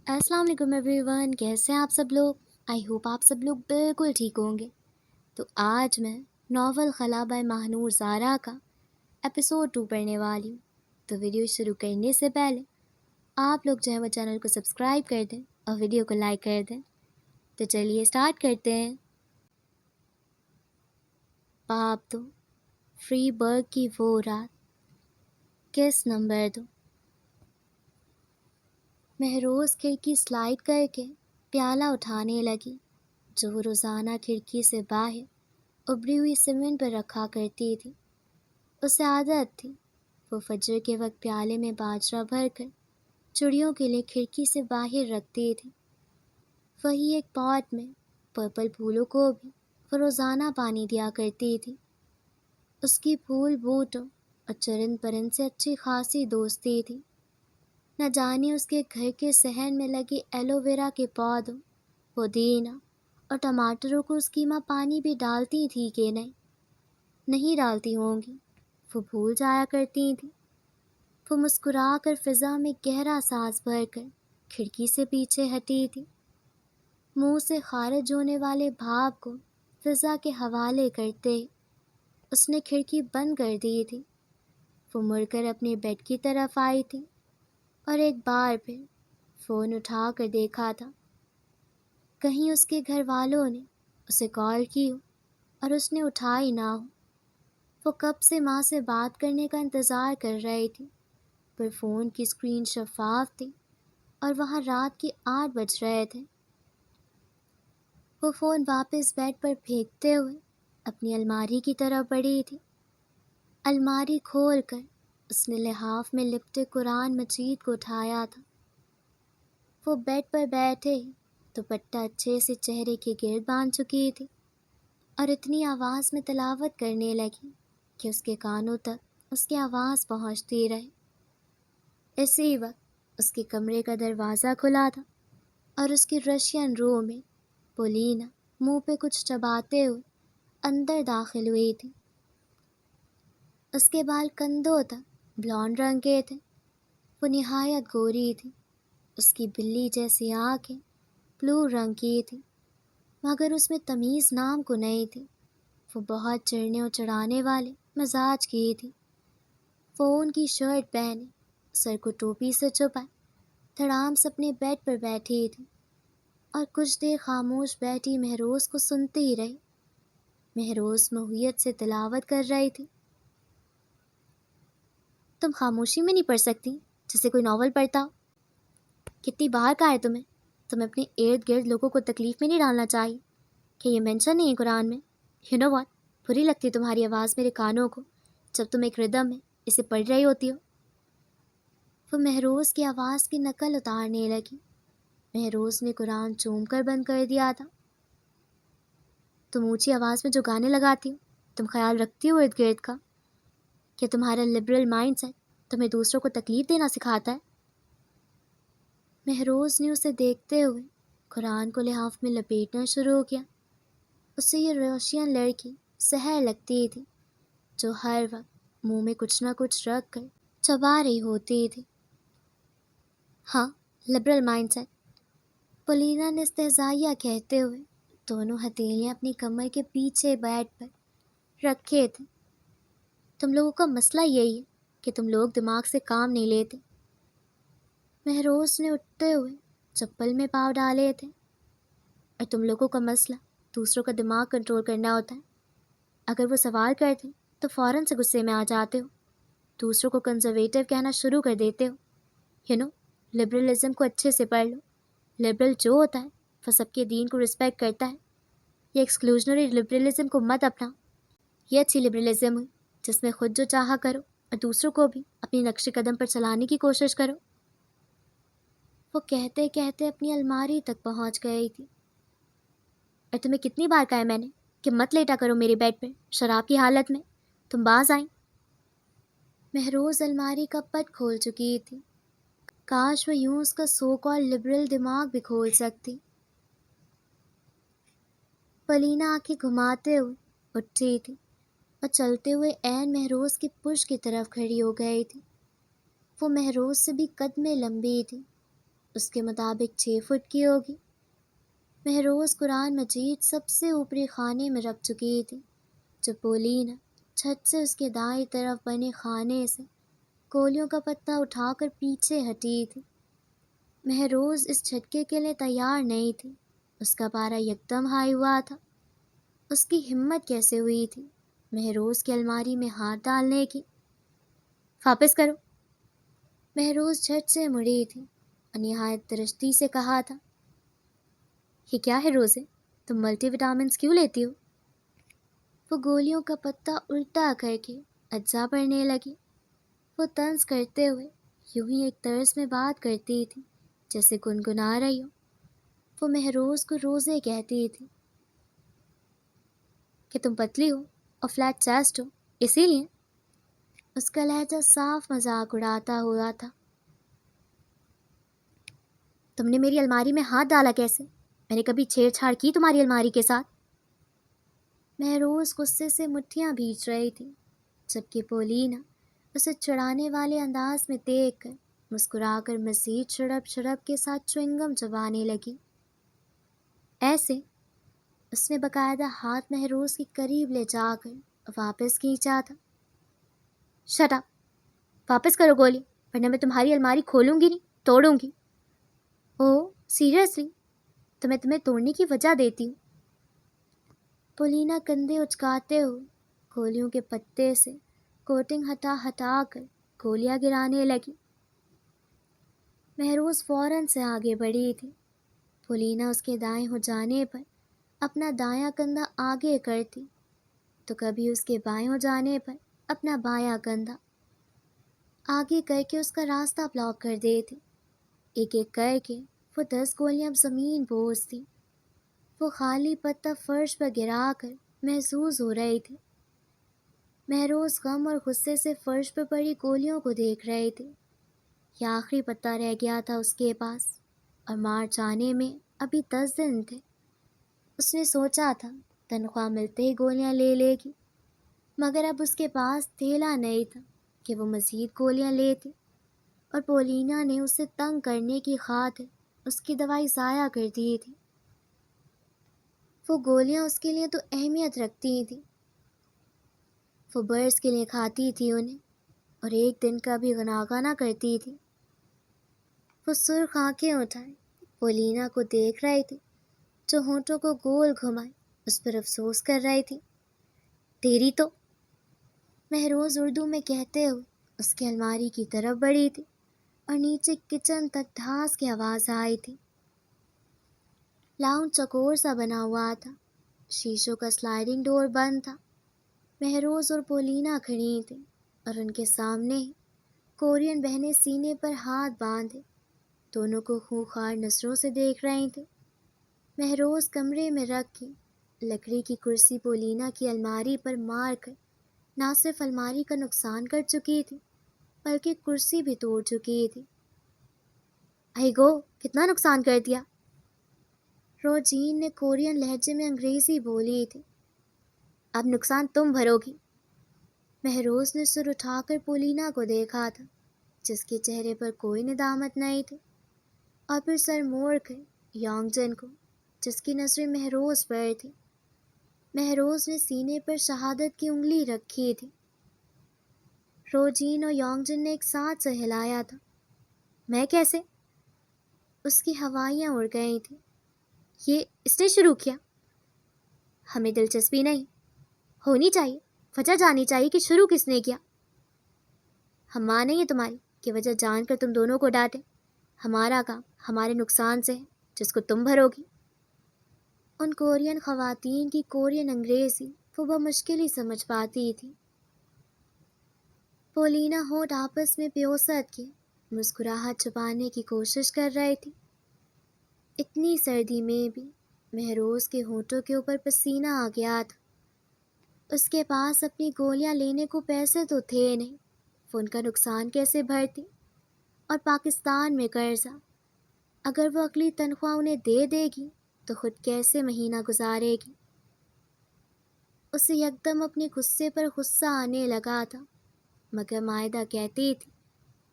السلام علیکم every one, کیسے ہیں آپ سب لوگ؟ آئی ہوپ آپ سب لوگ بالکل ٹھیک ہوں گے۔ تو آج میں ناول خلا بائی ماہنور زارا کا ایپیسوڈ 2 پڑھنے والی ہوں۔ تو ویڈیو شروع کرنے سے پہلے آپ لوگ جو ہے وہ چینل کو سبسکرائب کر دیں اور ویڈیو کو لائک کر دیں۔ تو چلیے اسٹارٹ کرتے ہیں۔ باب 2، فری برگ کی وہ رات، کس نمبر 2۔ مہروز کھڑکی سلائڈ کر کے پیالہ اٹھانے لگی جو وہ روزانہ کھڑکی سے باہر ابری ہوئی سیمنٹ پر رکھا کرتی تھی۔ اسے عادت تھی وہ فجر کے وقت پیالے میں باجرہ بھر کر چڑیوں کے لیے کھڑکی سے باہر رکھتی تھی۔ وہی ایک پاٹ میں پرپل پھولوں کو بھی وہ روزانہ پانی دیا کرتی تھی۔ اس کی پھول بوٹوں اور چرند پرند سے اچھی خاصی دوستی تھی۔ نہ جانے اس کے گھر کے صحن میں لگے ایلو ویرا کے پودوں، پودینہ اور ٹماٹروں کو اس کی ماں پانی بھی ڈالتی تھی کہ نہیں ڈالتی ہوں گی، وہ بھول جایا کرتی تھی۔ وہ مسکرا کر فضا میں گہرا سانس بھر کر کھڑکی سے پیچھے ہٹی تھی۔ منہ سے خارج ہونے والے بھاپ کو فضا کے حوالے کرتے اس نے کھڑکی بند کر دی تھی۔ وہ مڑ کر اپنے بیڈ کی طرف آئی تھی اور ایک بار پھر فون اٹھا کر دیکھا تھا، کہیں اس کے گھر والوں نے اسے کال کی ہو اور اس نے اٹھائی نہ ہو۔ وہ کب سے ماں سے بات کرنے کا انتظار کر رہی تھی، پر فون کی اسکرین شفاف تھی اور وہاں رات کے 8 بج رہے تھے۔ وہ فون واپس بیڈ پر پھینکتے ہوئے اپنی الماری کی طرف بڑھی تھی۔ الماری کھول کر اس نے لحاف میں لپٹے قرآن مجید کو اٹھایا تھا۔ وہ بیڈ پر بیٹھے ہی دوپٹہ اچھے سے چہرے کے گرد باندھ چکی تھی اور اتنی آواز میں تلاوت کرنے لگی کہ اس کے کانوں تک اس کی آواز پہنچتی رہی۔ اسی وقت اس کے کمرے کا دروازہ کھلا تھا اور اس کی رشین رو میں پولینا منہ پہ کچھ چباتے ہوئے اندر داخل ہوئی تھی۔ اس کے بال کندھوں تک بلونڈ رنگ کے تھے۔ وہ نہایت گوری تھی۔ اس کی بلی جیسی آنکھیں بلو رنگ کی تھی، مگر اس میں تمیز نام کو نہیں تھی۔ وہ بہت چڑھنے اور چڑھانے والے مزاج کی تھی۔ وہ ان کی شرٹ پہنے، سر کو ٹوپی سے چھپائے دھڑام سے اپنے بیڈ پر بیٹھی تھی اور کچھ دیر خاموش بیٹھی مہروز کو سنتی رہی۔ مہروز محویت سے تلاوت کر رہی تھی۔ تم خاموشی میں نہیں پڑھ سکتی جیسے کوئی ناول پڑھتا ہو؟ کتنی بار کہا ہے تمہیں اپنے ارد گرد لوگوں کو تکلیف میں نہیں ڈالنا چاہیے؟ کہ یہ مینشن نہیں ہے قرآن میں؟ یو نو واٹ، بری لگتی تمہاری آواز میرے کانوں کو جب تم ایک ردم میں اسے پڑھ رہی ہوتی ہو۔ وہ مہروز کی آواز کی نقل اتارنے لگی۔ مہروز نے قرآن چوم کر بند کر دیا تھا۔ تم اونچی آواز میں جو گانے لگاتی ہو، تم خیال رکھتی ہو ارد گرد کا؟ کہ تمہارا لبرل مائنڈ سیٹ تمہیں دوسروں کو تکلیف دینا سکھاتا ہے؟ مہروز نے اسے دیکھتے ہوئے قرآن کو لحاف میں لپیٹنا شروع کیا۔ اسے یہ روشین لڑکی سحر لگتی تھی جو ہر وقت منہ میں کچھ نہ کچھ رکھ کر چبا رہی ہوتی تھی۔ ہاں، لبرل مائنڈ سیٹ، پولینا نے استہزائیہ کہتے ہوئے دونوں ہتھیلیاں اپنی کمر کے پیچھے بیڈ پر رکھے تھے۔ تم لوگوں کا مسئلہ یہی ہے کہ تم لوگ دماغ سے کام نہیں لیتے۔ مہروز نے اٹھتے ہوئے چپل میں پاؤں ڈالے تھے۔ اور تم لوگوں کا مسئلہ دوسروں کا دماغ کنٹرول کرنا ہوتا ہے۔ اگر وہ سوال کرتے تو فوراً سے غصے میں آ جاتے ہو، دوسروں کو کنزرویٹو کہنا شروع کر دیتے ہو۔ لبرلزم کو اچھے سے پڑھ لو۔ لبرل جو ہوتا ہے وہ سب کے دین کو رسپیکٹ کرتا ہے۔ یہ ایکسکلوژنری لبرلزم کو مت اپنا۔ یہ اچھی لبرلزم ہوئی جس میں خود جو چاہا کرو اور دوسروں کو بھی اپنی نقش قدم پر چلانے کی کوشش کرو۔ وہ کہتے کہتے اپنی الماری تک پہنچ گئی تھی۔ اور تمہیں کتنی بار کہا ہے میں نے کہ مت لیٹا کرو میرے بیڈ پہ شراب کی حالت میں؟ تم باز آئیں۔ مہروز الماری کا پٹ کھول چکی تھی۔ کاش وہ یوں اس کا سو کال لبرل دماغ بھی کھول سکتی۔ پولینا آنکھیں گھماتے ہوئے اٹھی تھی اور چلتے ہوئے عین مہروز کی پشت کی طرف کھڑی ہو گئی تھی۔ وہ مہروز سے بھی قد میں لمبی تھی۔ اس کے مطابق 6 فٹ کی ہوگی۔ مہروز قرآن مجید سب سے اوپری خانے میں رکھ چکی تھی جب پولینہ چھت سے اس کے دائیں طرف بنے خانے سے گولیوں کا پتہ اٹھا کر پیچھے ہٹی تھی۔ مہروز اس جھٹکے کے لیے تیار نہیں تھی۔ اس کا پارا یکدم ہائی ہوا تھا۔ اس کی ہمت کیسے ہوئی تھی مہروز کی الماری میں ہاتھ ڈالنے کی؟ واپس کرو۔ مہروز جھٹ سے مڑی تھی اور نہایت درشتی سے کہا تھا، یہ کیا ہے روزے، تم ملٹی وٹامنز کیوں لیتی ہو؟ وہ گولیوں کا پتہ الٹا کر کے اجزا پڑھنے لگی۔ وہ طنز کرتے ہوئے یوں ہی ایک طرز میں بات کرتی تھی جیسے گنگنا رہی ہو۔ وہ مہروز کو روزے کہتی تھی کہ تم پتلی ہو اور فلیٹ چیسٹ ہو، اسی لیے۔ اس کا لہجہ صاف مذاق اڑاتا ہوا تھا۔ تم نے میری الماری میں ہاتھ ڈالا کیسے؟ میں نے کبھی چھیڑ چھاڑ کی تمہاری الماری کے ساتھ؟ مہروز غصے سے مٹھیاں بھیج رہی تھی جبکہ پولینہ اسے چڑھانے والے انداز میں دیکھ کر مسکرا کر مزید شڑپ شڑپ کے ساتھ چوئنگم چبانے لگی۔ ایسے اس نے باقاعدہ ہاتھ مہروز کے قریب لے جا کر واپس کھینچا تھا۔ شٹ اپ، واپس کرو گولی ورنہ میں تمہاری الماری کھولوں گی نہیں، توڑوں گی۔ اوہ سیریسلی، تو میں تمہیں توڑنے کی وجہ دیتی ہوں۔ پولینہ کندھے اچکاتے ہوئے گولیوں کے پتے سے کوٹنگ ہٹا ہٹا کر گولیاں گرانے لگی۔ مہروز فوراً سے آگے بڑھی تھی۔ پولینہ اس کے دائیں ہو جانے پر اپنا دایاں کندھا آگے کرتی تو کبھی اس کے بائیں ہو جانے پر اپنا بایاں کندھا آگے کر کے اس کا راستہ بلاک کر دیتی۔ ایک ایک کر کے وہ 10 گولیاں زمین بوس تھی۔ وہ خالی پتہ فرش پر گرا کر محظوظ ہو رہی تھی۔ مہروز غم اور غصے سے فرش پر پڑی گولیوں کو دیکھ رہے تھے۔ یہ آخری پتہ رہ گیا تھا اس کے پاس اور مارچ آنے میں ابھی 10 دن تھے۔ اس نے سوچا تھا تنخواہ ملتے ہی گولیاں لے لے گی، مگر اب اس کے پاس تھیلا نہیں تھا کہ وہ مزید گولیاں لیتی، اور پولینہ نے اسے تنگ کرنے کی خاطر اس کی دوائی ضائع کر دی تھی۔ وہ گولیاں اس کے لیے تو اہمیت رکھتی تھیں۔ وہ برس کے لیے کھاتی تھی انہیں اور ایک دن کا بھی غناغہ نہ کرتی تھی۔ وہ سرخ آنکھیں اٹھائے پولینہ کو دیکھ رہی تھی جو ہونٹوں کو گول گھمائے اس پر افسوس کر رہی تھی۔ تیری تو، مہروز اردو میں کہتے ہوئے اس کی الماری کی طرف بڑھی تھی اور نیچے کچن تک ڈھاس کی آواز آئی تھی۔ لاؤنج چکور سا بنا ہوا تھا، شیشوں کا سلائڈنگ ڈور بند تھا۔ مہروز اور پولینہ کھڑی تھیں اور ان کے سامنے ہی کورین بہنیں سینے پر ہاتھ باندھے دونوں کو خونخوار نظروں سے دیکھ رہی تھیں۔ مہروز کمرے میں رکھ کے لکڑی کی کرسی پولینہ کی الماری پر مار کر نہ صرف الماری کا نقصان کر چکی تھی بلکہ کرسی بھی توڑ چکی تھی۔ ائی گو، کتنا نقصان کر دیا؟ روجین نے کورین لہجے میں انگریزی بولی تھی۔ اب نقصان تم بھرو گی۔ مہروز نے سر اٹھا کر پولینہ کو دیکھا تھا جس کے چہرے پر کوئی ندامت نہیں تھی، اور پھر سر موڑ کر یانگ جن کو جس کی نظریں مہروز پر تھی۔ مہروز نے سینے پر شہادت کی انگلی رکھی تھی۔ روجین اور یانگ جن نے ایک ساتھ سے ہلایا تھا۔ میں کیسے؟ اس کی ہوائیاں اڑ گئی تھیں۔ یہ اس نے شروع کیا؟ ہمیں دلچسپی نہیں، ہونی چاہیے، وجہ جاننی چاہیے کہ شروع کس نے کیا۔ ہم ماں نہیں ہیں تمہاری کہ وجہ جان کر تم دونوں کو ڈانٹیں۔ ہمارا کام ہمارے نقصان سے ہے جس کو تم بھرو گی۔ ان کورین خواتین کی کورین انگریزی وہ بمشکل ہی سمجھ پاتی تھی۔ پولینہ ہونٹ آپس میں پیوست کے مسکراہٹ چھپانے کی کوشش کر رہی تھی۔ اتنی سردی میں بھی مہروز کے ہونٹوں کے اوپر پسینہ آ گیا تھا۔ اس کے پاس اپنی گولیاں لینے کو پیسے تو تھے نہیں، وہ ان کا نقصان کیسے بھرتی؟ اور پاکستان میں قرضہ، اگر وہ اگلی تنخواہ انہیں دے دے گی تو خود کیسے مہینہ گزارے گی؟ اسے یکدم اپنے غصے پر غصہ آنے لگا تھا، مگر مائدہ کہتی تھی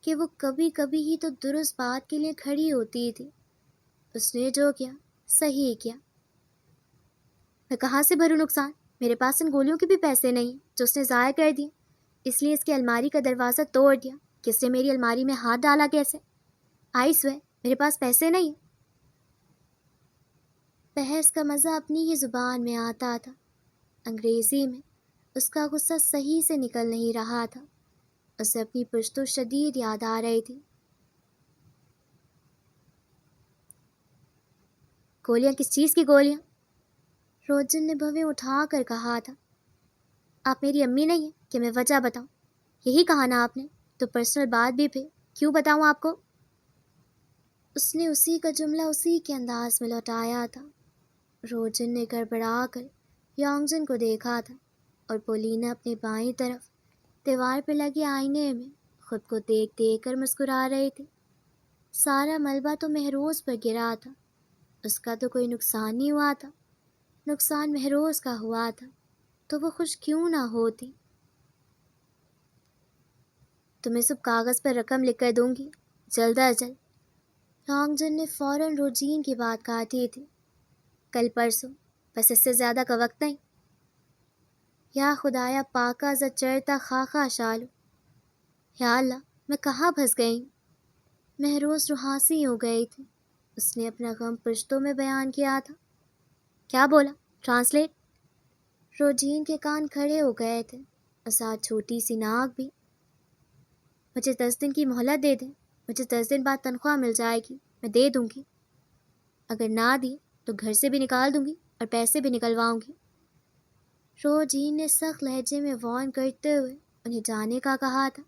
کہ وہ کبھی کبھی ہی تو درست بات کے لیے کھڑی ہوتی تھی۔ اس نے جو کیا صحیح کیا۔ میں کہاں سے بھروں نقصان؟ میرے پاس ان گولیوں کے بھی پیسے نہیں جو اس نے ضائع کر دیے، اس لیے اس کی الماری کا دروازہ توڑ دیا۔ کس نے میری الماری میں ہاتھ ڈالا کیسے؟ آئی سوے میرے پاس پیسے نہیں۔ بحث کا مزہ اپنی ہی زبان میں آتا تھا۔ انگریزی میں اس کا غصہ صحیح سے نکل نہیں رہا تھا۔ اسے اپنی پشتو شدید یاد آ رہی تھی۔ گولیاں کس چیز کی گولیاں؟ روجن نے بھویں اٹھا کر کہا تھا۔ آپ میری امی نہیں ہیں کہ میں وجہ بتاؤں؟ یہی کہا نا آپ نے، تو پرسنل بات بھی پھر کیوں بتاؤں آپ کو؟ اس نے اسی کا جملہ اسی کے انداز میں لوٹایا تھا۔ روجن نے گڑبڑا کر یونگجن کو دیکھا تھا اور پولینا اپنے بائیں طرف دیوار پہ لگے آئینے میں خود کو دیکھ دیکھ کر مسکرا رہی تھی۔ سارا ملبہ تو مہروز پر گرا تھا۔ اس کا تو کوئی نقصان نہیں ہوا تھا، نقصان مہروز کا ہوا تھا، تو وہ خوش کیوں نہ ہوتی؟ تمہیں صبح کاغذ پر رقم لکھ کر دوں گی، جلد از جلد۔ یونگجن نے فوراً روجین کی بات کاٹی تھی۔ کل پرسوں، بس اس سے زیادہ کا وقت نہیں۔ یا خدایا پاکیزہ چرتا خاکہ شالو، یا اللہ میں کہاں پھنس گئی ہوں؟ مہروز روحاسی ہو گئی تھی۔ اس نے اپنا غم پشتوں میں بیان کیا تھا۔ کیا بولا؟ ٹرانسلیٹ۔ روجین کے کان کھڑے ہو گئے تھے اور ساتھ چھوٹی سی ناک بھی۔ مجھے 10 دن کی مہلت دے دیں، مجھے 10 دن بعد تنخواہ مل جائے گی، میں دے دوں گی۔ اگر نہ دی تو گھر سے بھی نکال دوں گی اور پیسے بھی نکلواؤں گی۔ روجین نے سخت لہجے میں وارن کرتے ہوئے انہیں جانے کا کہا تھا۔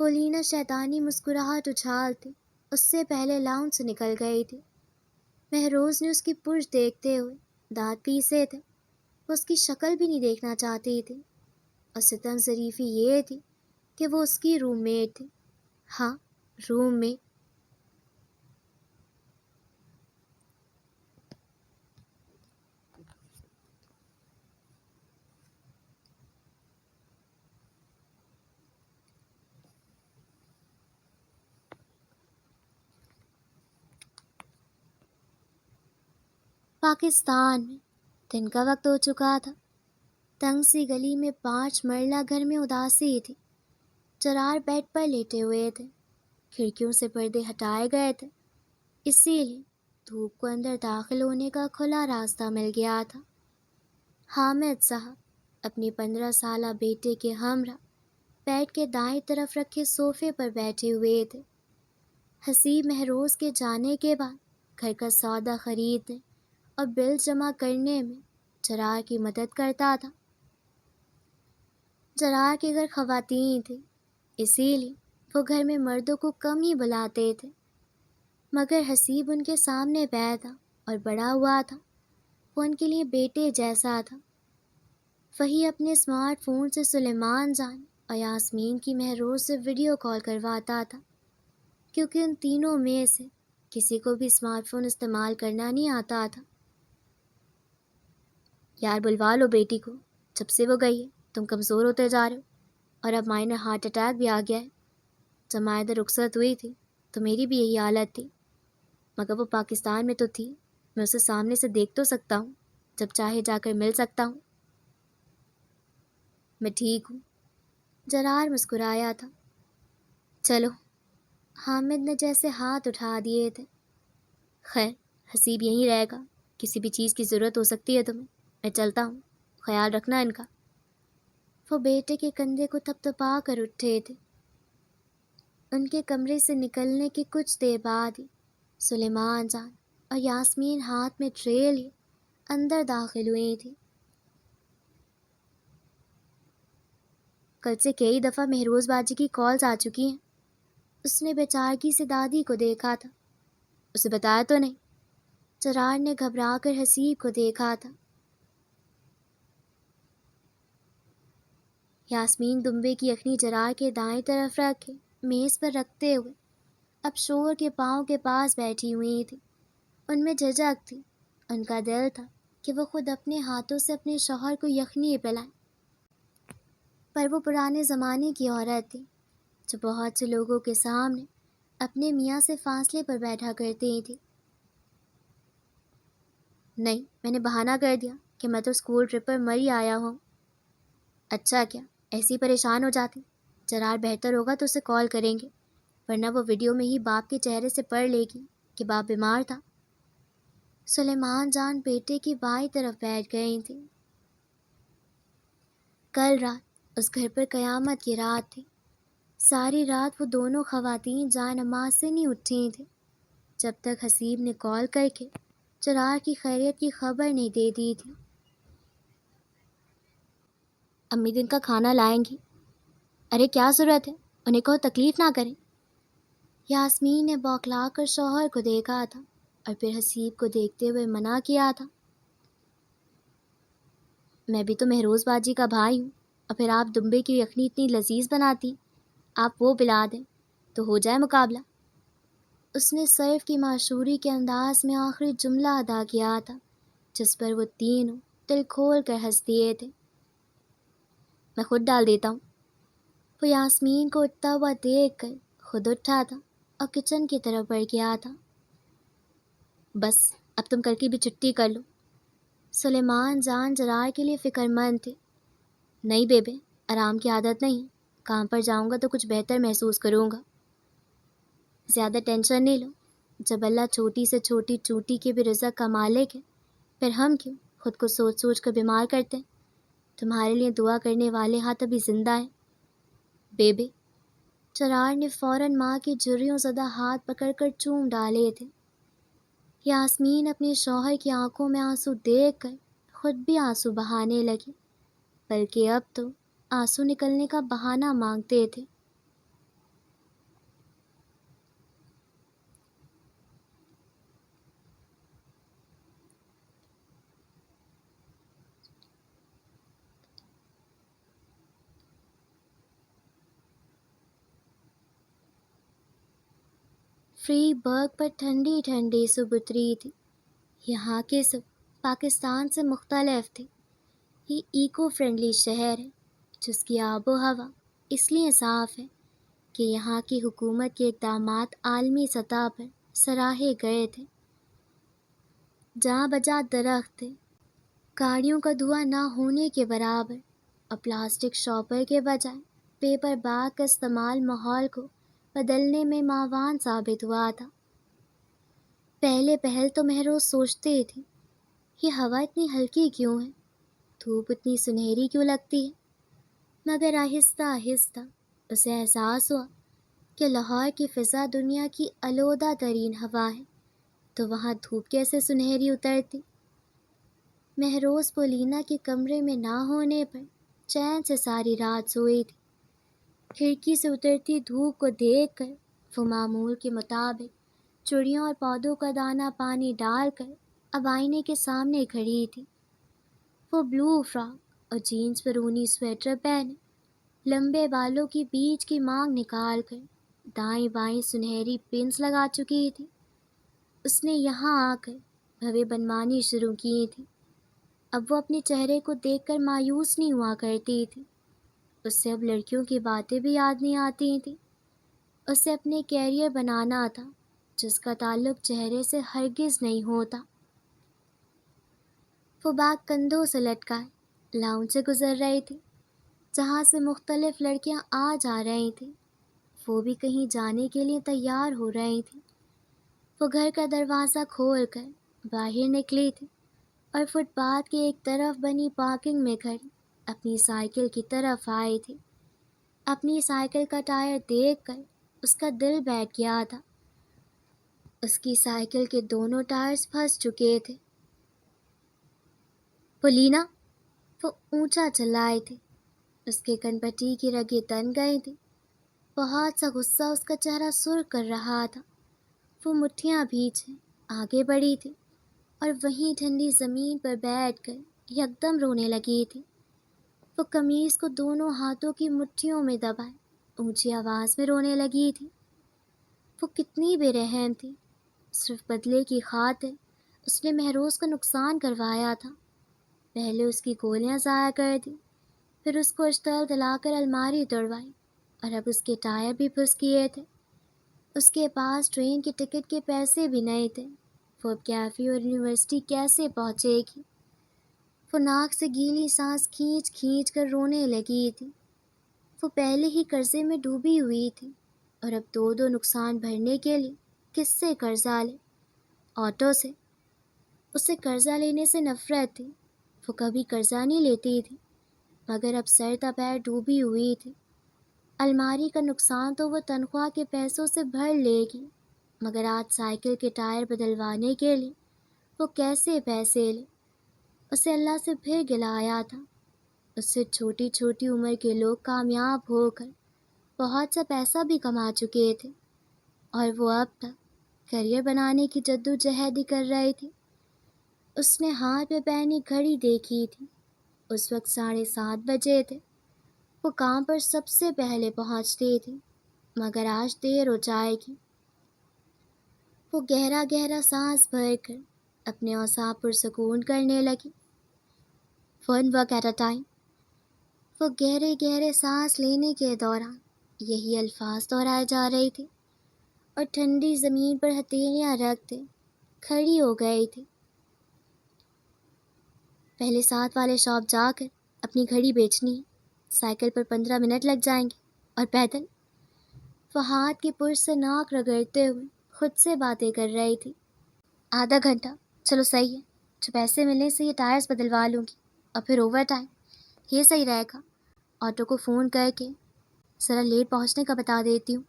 پولینا شیطانی مسکراہٹ اچھالتی اس سے پہلے لاؤنج سے نکل گئی تھی۔ مہروز نے اس کی پشت دیکھتے ہوئے دانت پیسے تھے۔ وہ اس کی شکل بھی نہیں دیکھنا چاہتی تھی، اور ستم ظریفی یہ تھی کہ وہ اس کی روم میٹ تھی۔ ہاں، روم میٹ۔ پاکستان میں دن کا وقت ہو چکا تھا۔ تنگ سی گلی میں 5 مرلہ گھر میں اداسی تھی۔ جرار بیڈ پر لیٹے ہوئے تھے، کھڑکیوں سے پردے ہٹائے گئے تھے، اسی لیے دھوپ کو اندر داخل ہونے کا کھلا راستہ مل گیا تھا۔ حامد صاحب اپنی 15 سالہ بیٹے کے ہمراہ بیڈ کے دائیں طرف رکھے صوفے پر بیٹھے ہوئے تھے۔ حسیب مہروز کے جانے کے بعد گھر کا سودا خریدنے اور بل جمع کرنے میں جرار کی مدد کرتا تھا۔ جرار کے گھر خواتین تھیں، اسی لیے وہ گھر میں مردوں کو کم ہی بلاتے تھے، مگر حسیب ان کے سامنے پیدا اور بڑا ہوا تھا۔ وہ ان کے لیے بیٹے جیسا تھا۔ وہی اپنے اسمارٹ فون سے سلیمان جان اور یاسمین کی مہروز سے ویڈیو کال کرواتا تھا، کیونکہ ان تینوں میں سے کسی کو بھی اسمارٹ فون استعمال کرنا نہیں آتا تھا۔ یار بلوا لو بیٹی کو، جب سے وہ گئی ہے تم کمزور ہوتے جا رہے ہو، اور اب مائنر ہارٹ اٹیک بھی آ گیا ہے۔ جب مائدہ رخصت ہوئی تھی تو میری بھی یہی حالت تھی، مگر وہ پاکستان میں تو تھی، میں اسے سامنے سے دیکھ تو سکتا ہوں، جب چاہے جا کر مل سکتا ہوں۔ میں ٹھیک ہوں، جرار مسکرایا تھا۔ چلو، حامد نے جیسے ہاتھ اٹھا دیے تھے۔ خیر، حسیب یہیں رہے گا، کسی بھی چیز کی ضرورت ہو سکتی ہے تمہیں، میں چلتا ہوں، خیال رکھنا ان کا۔ وہ بیٹے کے کندھے کو تھپتھپا کر اٹھے تھے۔ ان کے کمرے سے نکلنے کے کچھ دیر بعد ہی سلیمان جان اور یاسمین ہاتھ میں ٹرے لیے اندر داخل ہوئی تھی۔ کل سے کئی دفعہ مہروز باجی کی کالز آ چکی ہیں۔ اس نے بیچارگی سے دادی کو دیکھا تھا۔ اسے بتایا تو نہیں؟ جرار نے گھبرا کر حسیب کو دیکھا تھا۔ یاسمین دمبے کی یخنی جرار کے دائیں طرف رکھے میز پر رکھتے ہوئے اب شور کے پاؤں کے پاس بیٹھی ہوئی تھی۔ ان میں جھجک تھی۔ ان کا دل تھا کہ وہ خود اپنے ہاتھوں سے اپنے شوہر کو یخنی پلائیں، پر وہ پرانے زمانے کی عورت تھی، جو بہت سے لوگوں کے سامنے اپنے میاں سے فاصلے پر بیٹھا کرتی تھی۔ نہیں، میں نے بہانہ کر دیا کہ میں تو اسکول ٹرپ پر مری آیا ہوں۔ اچھا کیا، ایسی پریشان ہو جاتی؟ جرار بہتر ہوگا تو اسے کال کریں گے، ورنہ وہ ویڈیو میں ہی باپ کے چہرے سے پڑھ لے گی کہ باپ بیمار تھا۔ سلیمان جان بیٹے کی بائیں طرف بیٹھ گئی تھی۔ کل رات اس گھر پر قیامت کی رات تھی۔ ساری رات وہ دونوں خواتین جائے نماز سے نہیں اٹھی تھیں جب تک حسیب نے کال کر کے چراغ کی خیریت کی خبر نہیں دے دی تھی۔ امی دن کا کھانا لائیں گی۔ ارے کیا ضرورت ہے، انہیں کہو تکلیف نہ کریں۔ یاسمین نے بوکھلا کر شوہر کو دیکھا تھا اور پھر حسیب کو دیکھتے ہوئے منع کیا تھا۔ میں بھی تو مہروز باجی کا بھائی ہوں، اور پھر آپ دمبے کی یخنی اتنی لذیذ بناتی، آپ وہ پلا دیں تو ہو جائے مقابلہ۔ اس نے صرف کی معشوری کے انداز میں آخری جملہ ادا کیا تھا جس پر وہ تینوں دل کھول کر ہنس دیے تھے۔ میں خود ڈال دیتا ہوں۔ وہ یاسمین کو اٹھتا ہوا دیکھ کر خود اٹھا تھا اور کچن کی طرف بڑھ گیا تھا۔ بس اب تم کل کی بھی چھٹی کر لو۔ سلیمان جان جرار کے لیے فکر مند تھے۔ نہیں بیبے، آرام کی عادت نہیں، کام پر جاؤں گا تو کچھ بہتر محسوس کروں گا۔ زیادہ ٹینشن نہیں لو، جب اللہ چھوٹی سے چھوٹی چوٹی کے بھی رزق کا مالک ہے، پھر ہم کیوں خود کو سوچ سوچ کر بیمار کرتے ہیں؟ تمہارے لیے دعا کرنے والے ہاتھ ابھی زندہ ہیں بیبے۔ چرار نے فوراً ماں کی جریوں زدہ ہاتھ پکڑ کر چوم ڈالے تھے۔ یاسمین اپنے شوہر کی آنکھوں میں آنسو دیکھ کر خود بھی آنسو بہانے لگی، بلکہ اب تو آنسو نکلنے کا بہانہ مانگتے تھے۔ فری برگ پر ٹھنڈی ٹھنڈی صبح اتری تھی۔ یہاں کے سب پاکستان سے مختلف تھے۔ یہ ایکو فرینڈلی شہر ہے جس کی آب و ہوا اس لیے صاف ہے کہ یہاں کی حکومت کے اقدامات عالمی سطح پر سراہے گئے تھے۔ جہاں بجا درخت تھے، گاڑیوں کا دھواں نہ ہونے کے برابر، اور پلاسٹک شاپر کے بجائے پیپر بیگ کا استعمال ماحول کو بدلنے میں معاون ثابت ہوا تھا۔ پہلے پہل تو مہروز سوچتے تھی، یہ ہوا اتنی ہلکی کیوں ہے، دھوپ اتنی سنہری کیوں لگتی ہے، مگر آہستہ آہستہ اسے احساس ہوا کہ لاہور کی فضا دنیا کی آلودہ ترین ہوا ہے، تو وہاں دھوپ کیسے سنہری اترتی۔ مہروز پولینا کے کمرے میں نہ ہونے پر چین سے ساری رات سوئی تھی۔ کھڑکی سے اترتی دھوپ کو دیکھ کر وہ معمول کے مطابق چڑیوں اور پودوں کا دانہ پانی ڈال کر اب آئینے کے سامنے کھڑی تھی۔ وہ بلو فراک اور جینس پر اونی سویٹر پہنے، لمبے بالوں کی بیچ کی مانگ نکال کر دائیں بائیں سنہری پنس لگا چکی تھی۔ اس نے یہاں آ کر بھویں بنوانی شروع کی تھی۔ اب وہ اپنے چہرے کو دیکھ کر مایوس نہیں ہوا کرتی تھی۔ اس سے اب لڑکیوں کی باتیں بھی یاد نہیں آتی تھیں۔ اسے اپنے کیریئر بنانا تھا جس کا تعلق چہرے سے ہرگز نہیں ہوتا۔ وہ بیگ کندھوں سے لٹکائے لاؤنج سے گزر رہی تھی جہاں سے مختلف لڑکیاں آ جا رہی تھیں۔ وہ بھی کہیں جانے کے لیے تیار ہو رہی تھی۔ وہ گھر کا دروازہ کھول کر باہر نکلی تھی اور فٹ پاتھ کے ایک طرف بنی پارکنگ میں کھڑی اپنی سائیکل کی طرف آئی تھی۔ اپنی سائیکل کا ٹائر دیکھ کر اس کا دل بیٹھ گیا تھا۔ اس کی سائیکل کے دونوں ٹائرز پھنس چکے تھے۔ پولینا، وہ اونچا چلائے تھے۔ اس کے کن پٹی کی رگیں تن گئی تھی۔ بہت سا غصہ اس کا چہرہ سرخ کر رہا تھا۔ وہ مٹھیاں بھیجے آگے بڑھی تھی اور وہیں ٹھنڈی زمین پر بیٹھ کر یکدم رونے لگی تھی۔ وہ قمیص کو دونوں ہاتھوں کی مٹھیوں میں دبائے اونچی آواز میں رونے لگی تھی۔ وہ کتنی بے رحم تھی۔ صرف بدلے کی خاطر اس نے مہروز کا نقصان کروایا تھا۔ پہلے اس کی گولیاں ضائع کر دی، پھر اس کو اشتعال دلا کر الماری توڑوائی، اور اب اس کے ٹائر بھی پھس کیے تھے۔ اس کے پاس ٹرین کی ٹکٹ کے پیسے بھی نہیں تھے۔ وہ اب کیفے اور یونیورسٹی کیسے پہنچے گی؟ وہ ناک سے گیلی سانس کھینچ کھینچ کر رونے لگی تھی۔ وہ پہلے ہی قرضے میں ڈوبی ہوئی تھی اور اب دو نقصان بھرنے کے لیے کس سے قرضہ لے؟ آٹو سے۔ اسے قرضہ لینے سے نفرت تھی۔ وہ کبھی قرضہ نہیں لیتی تھی، مگر اب سر تا پیر ڈوبی ہوئی تھی۔ الماری کا نقصان تو وہ تنخواہ کے پیسوں سے بھر لے گی، مگر آج سائیکل کے ٹائر بدلوانے کے لیے وہ کیسے پیسے لے؟ اسے اللہ سے پھر گلہ آیا تھا۔ اس سے چھوٹی چھوٹی عمر کے لوگ کامیاب ہو کر بہت سا پیسہ بھی کما چکے تھے، اور وہ اب تک کیریئر بنانے کی جدوجہد ہی کر رہی تھی۔ اس نے ہاتھ میں پہنی گھڑی دیکھی تھی۔ اس وقت 7:30 بجے تھے۔ وہ کام پر سب سے پہلے پہنچتی تھی، مگر آج دیر ہو جائے گی۔ وہ گہرا گہرا سانس بھر کر اپنے اعصاب پر سکون کرنے لگی۔ One work at a time۔ وہ گہرے گہرے سانس لینے کے دوران یہی الفاظ دہرائے جا رہی تھی، اور ٹھنڈی زمین پر ہتھیلیاں رکھتے کھڑی ہو گئی تھی۔ پہلے ساتھ والے شاپ جا کر اپنی گھڑی بیچنی ہے، سائیکل پر 15 منٹ لگ جائیں گے، اور پیدل؟ وہ ہاتھ کی پرس سے ناک رگڑتے ہوئے خود سے باتیں کر رہی تھی۔ آدھا گھنٹہ، چلو صحیح ہے، جو پیسے ملنے سے یہ ٹائرز بدلوا لوں گی، اور پھر اوور ٹائم، یہ صحیح رہے گا۔ آٹو کو فون کر کے ذرا لیٹ پہنچنے کا بتا دیتی ہوں۔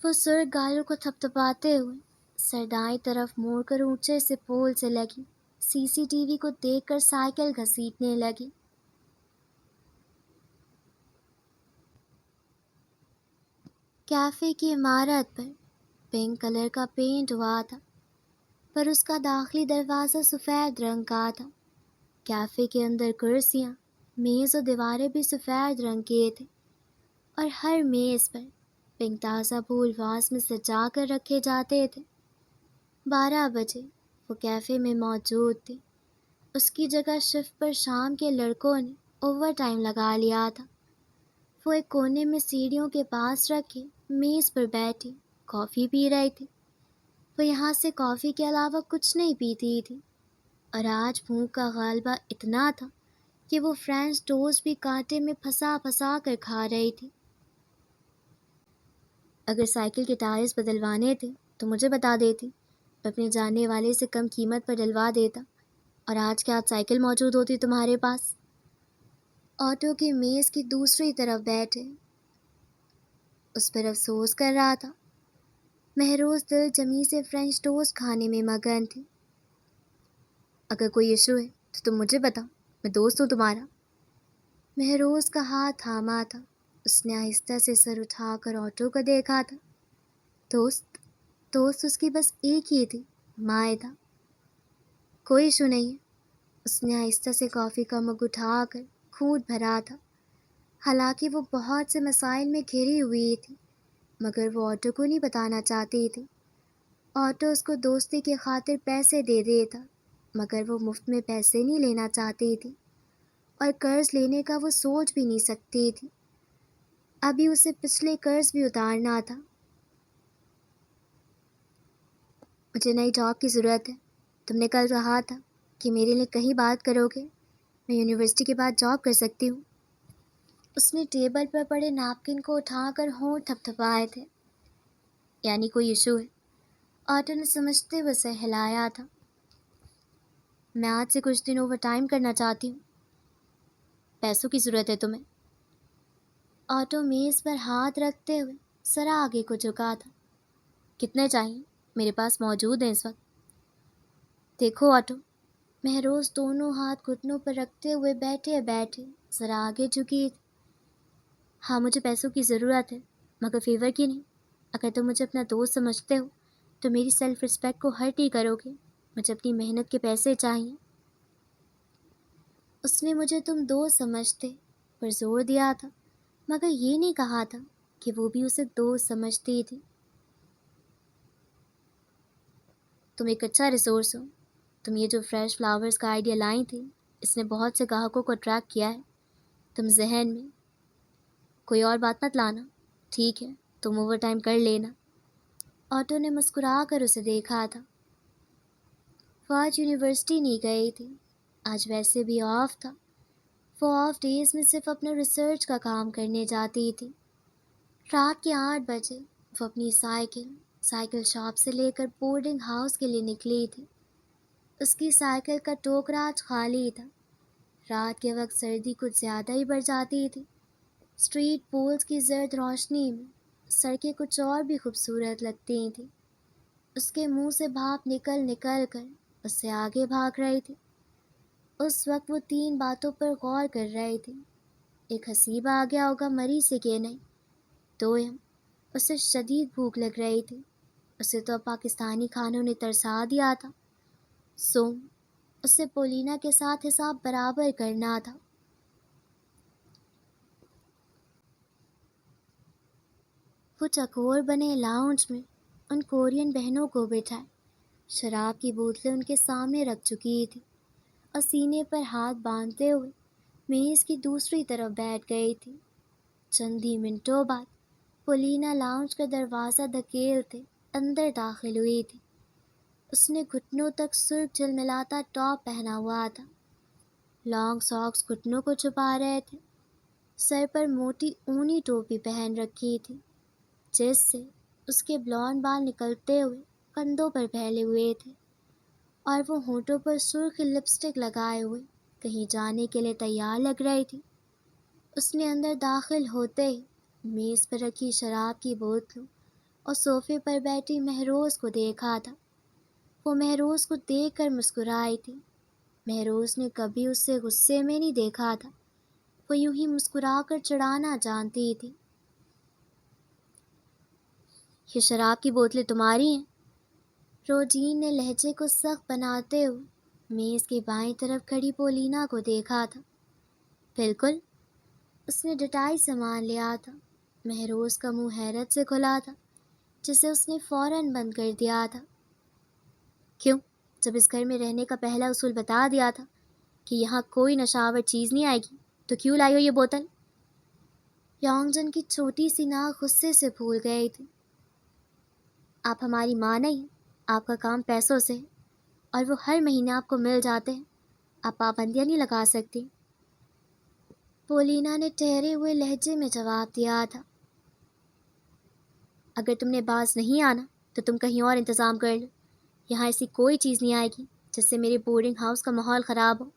وہ سرخ گالوں کو تھپتھپاتے ہوئے سر دائیں طرف موڑ کر اونچے سے پول سے لگی CCTV کو دیکھ کر سائیکل گھسیٹنے لگی۔ کیفے کی عمارت پر پنک کلر کا پینٹ ہوا تھا، پر اس کا داخلی دروازہ سفید رنگ کا تھا۔ کیفے کے اندر کرسیاں، میز اور دیواریں بھی سفید رنگ کے تھے، اور ہر میز پر پنک تازہ پھول واز میں سجا کر رکھے جاتے تھے۔ 12 بجے وہ کیفے میں موجود تھی۔ اس کی جگہ شفٹ پر شام کے لڑکوں نے اوور ٹائم لگا لیا تھا۔ وہ ایک کونے میں سیڑھیوں کے پاس رکھے میز پر بیٹھی کافی پی رہی تھی۔ وہ یہاں سے کافی کے علاوہ کچھ نہیں پیتی تھی، اور آج بھوک کا غلبہ اتنا تھا کہ وہ فرینچ ٹوسٹ بھی کانٹے میں پھنسا پھنسا کر کھا رہی تھی۔ اگر سائیکل کے ٹائرز بدلوانے تھے تو مجھے بتا دیتی، میں اپنے جاننے والے سے کم قیمت پر ڈلوا دیتا، اور آج کے آج سائیکل موجود ہوتی تمہارے پاس۔ آٹو کی میز کی دوسری طرف بیٹھے اس پر افسوس کر رہا تھا۔ مہروز دل جمی سے فرینچ ٹوسٹ کھانے میں مگن تھی۔ اگر کوئی ایشو ہے تو تم مجھے بتاؤ، میں دوست ہوں تمہارا۔ مہروز کا ہاتھ تھاما تھا۔ اس نے آہستہ سے سر اٹھا کر آٹو کو دیکھا تھا۔ دوست اس کی بس ایک ہی تھی، مائدہ۔ کوئی ایشو نہیں ہے۔ اس نے آہستہ سے کافی کا مگ اٹھا کر گھونٹ بھرا تھا۔ حالانکہ وہ بہت سے مسائل میں گھری ہوئی تھی، مگر وہ آٹو کو نہیں بتانا چاہتی تھی۔ آٹو اس کو دوستی کی خاطر پیسے دے دیتا، مگر وہ مفت میں پیسے نہیں لینا چاہتی تھی، اور قرض لینے کا وہ سوچ بھی نہیں سکتی تھی۔ ابھی اسے پچھلے قرض بھی اتارنا تھا۔ مجھے نئی جاب کی ضرورت ہے۔ تم نے کل کہا تھا کہ میرے لیے کہیں بات کرو گے۔ میں یونیورسٹی کے بعد جاب کر سکتی ہوں۔ اس نے ٹیبل پر پڑے نیپکن کو اٹھا کر ہونٹ تھپتھپائے تھے۔ یعنی کوئی ایشو ہے؟ آٹو نے سمجھتے ہوئے سر ہلایا تھا۔ میں آج سے کچھ دن اوور ٹائم کرنا چاہتی ہوں۔ پیسوں کی ضرورت ہے تمہیں؟ آٹو میز پر ہاتھ رکھتے ہوئے ذرا آگے کو جھکا تھا۔ کتنے چاہیے؟ میرے پاس موجود ہیں اس وقت۔ دیکھو آٹو، مہروز دونوں ہاتھ گھٹنوں پر رکھتے ہوئے بیٹھے ذرا آگے جھکی تھی۔ ہاں مجھے پیسوں کی ضرورت ہے، مگر فیور کی نہیں۔ اگر تم مجھے اپنا دوست سمجھتے ہو تو میری سیلف رسپیکٹ کو ہرٹ ہی کرو گے۔ مجھے اپنی محنت کے پیسے چاہیے۔ اس نے مجھے تم دوست سمجھتے پر زور دیا تھا، مگر یہ نہیں کہا تھا کہ وہ بھی اسے دوست سمجھتی تھی۔ تم ایک اچھا ریسورس ہو۔ تم یہ جو فریش فلاورز کا آئیڈیا لائی تھی، اس نے بہت سے گاہکوں کو اٹریکٹ کیا ہے۔ تم ذہن میں کوئی اور بات مت لانا. ٹھیک ہے تم اوور ٹائم کر لینا. آٹو نے مسکرا کر اسے دیکھا تھا. وہ آج یونیورسٹی نہیں گئی تھی. آج ویسے بھی آف تھا. وہ آف ڈیز میں صرف اپنا ریسرچ کا کام کرنے جاتی تھی. رات کے 8 بجے وہ اپنی سائیکل شاپ سے لے کر بورڈنگ ہاؤس کے لیے نکلی تھی. اس کی سائیکل کا ٹوکرا آج خالی تھا. رات کے وقت سردی کچھ زیادہ ہی بڑھ جاتی تھی. اسٹریٹ پولز کی زرد روشنی میں سڑکیں کچھ اور بھی خوبصورت لگتی تھیں. اس کے منہ سے بھاپ نکل نکل کر اس سے آگے بھاگ رہی تھی. اس وقت وہ 3 باتوں پر غور کر رہی تھی. ایک حسیب آ گیا ہوگا مری سے کہ نہیں. دوم اسے شدید بھوک لگ رہی تھی. اسے تو پاکستانی کھانوں نے ترسا دیا تھا. سوم اسے پولینا کے ساتھ حساب برابر کرنا تھا. وہ چکور بنے لاؤنج میں ان کورین بہنوں کو بٹھائے. شراب کی بوتلیں ان کے سامنے رکھ چکی تھی اور سینے پر ہاتھ باندھتے ہوئے میز کی دوسری طرف بیٹھ گئی تھی. چند ہی منٹوں بعد پولینا لاؤنج کا دروازہ دھکیلتے اندر داخل ہوئی تھی. اس نے گھٹنوں تک سرخ جھلملاتا ٹاپ پہنا ہوا تھا. لانگ ساکس گھٹنوں کو چھپا رہے تھے. سر پر موٹی اونی ٹوپی پہن رکھی تھی جس سے اس کے بلونڈ بال نکلتے ہوئے کندھوں پر پھیلے ہوئے تھے اور وہ ہونٹوں پر سرخ لپسٹک لگائے ہوئے کہیں جانے کے لیے تیار لگ رہی تھی. اس نے اندر داخل ہوتے ہی میز پر رکھی شراب کی بوتلوں اور صوفے پر بیٹھی مہروز کو دیکھا تھا. وہ مہروز کو دیکھ کر مسکرائی تھی. مہروز نے کبھی اسے غصے میں نہیں دیکھا تھا. وہ یوں ہی مسکرا کر چڑھانا جانتی تھی. یہ شراب کی بوتلیں تمہاری ہیں؟ روجین نے لہجے کو سخت بناتے ہوئے میز کی بائیں طرف کھڑی پولینا کو دیکھا تھا. بالکل. اس نے ڈٹائی سامان لیا تھا. مہروز کا منہ حیرت سے کھلا تھا جسے اس نے فوراً بند کر دیا تھا. کیوں؟ جب اس گھر میں رہنے کا پہلا اصول بتا دیا تھا کہ یہاں کوئی نشاور چیز نہیں آئے گی تو کیوں لائی ہو یہ بوتل؟ یانگ جن کی چھوٹی سی ناک غصے سے پھول گئی تھی. آپ ہماری ماں نہیں. آپ کا کام پیسوں سے ہے اور وہ ہر مہینے آپ کو مل جاتے ہیں. آپ پابندیاں نہیں لگا سکتی. پولینا نے ٹھہرے ہوئے لہجے میں جواب دیا تھا. اگر تم نے باز نہیں آنا تو تم کہیں اور انتظام کر لو. یہاں ایسی کوئی چیز نہیں آئے گی جس سے میرے بورڈنگ ہاؤس کا ماحول خراب ہو.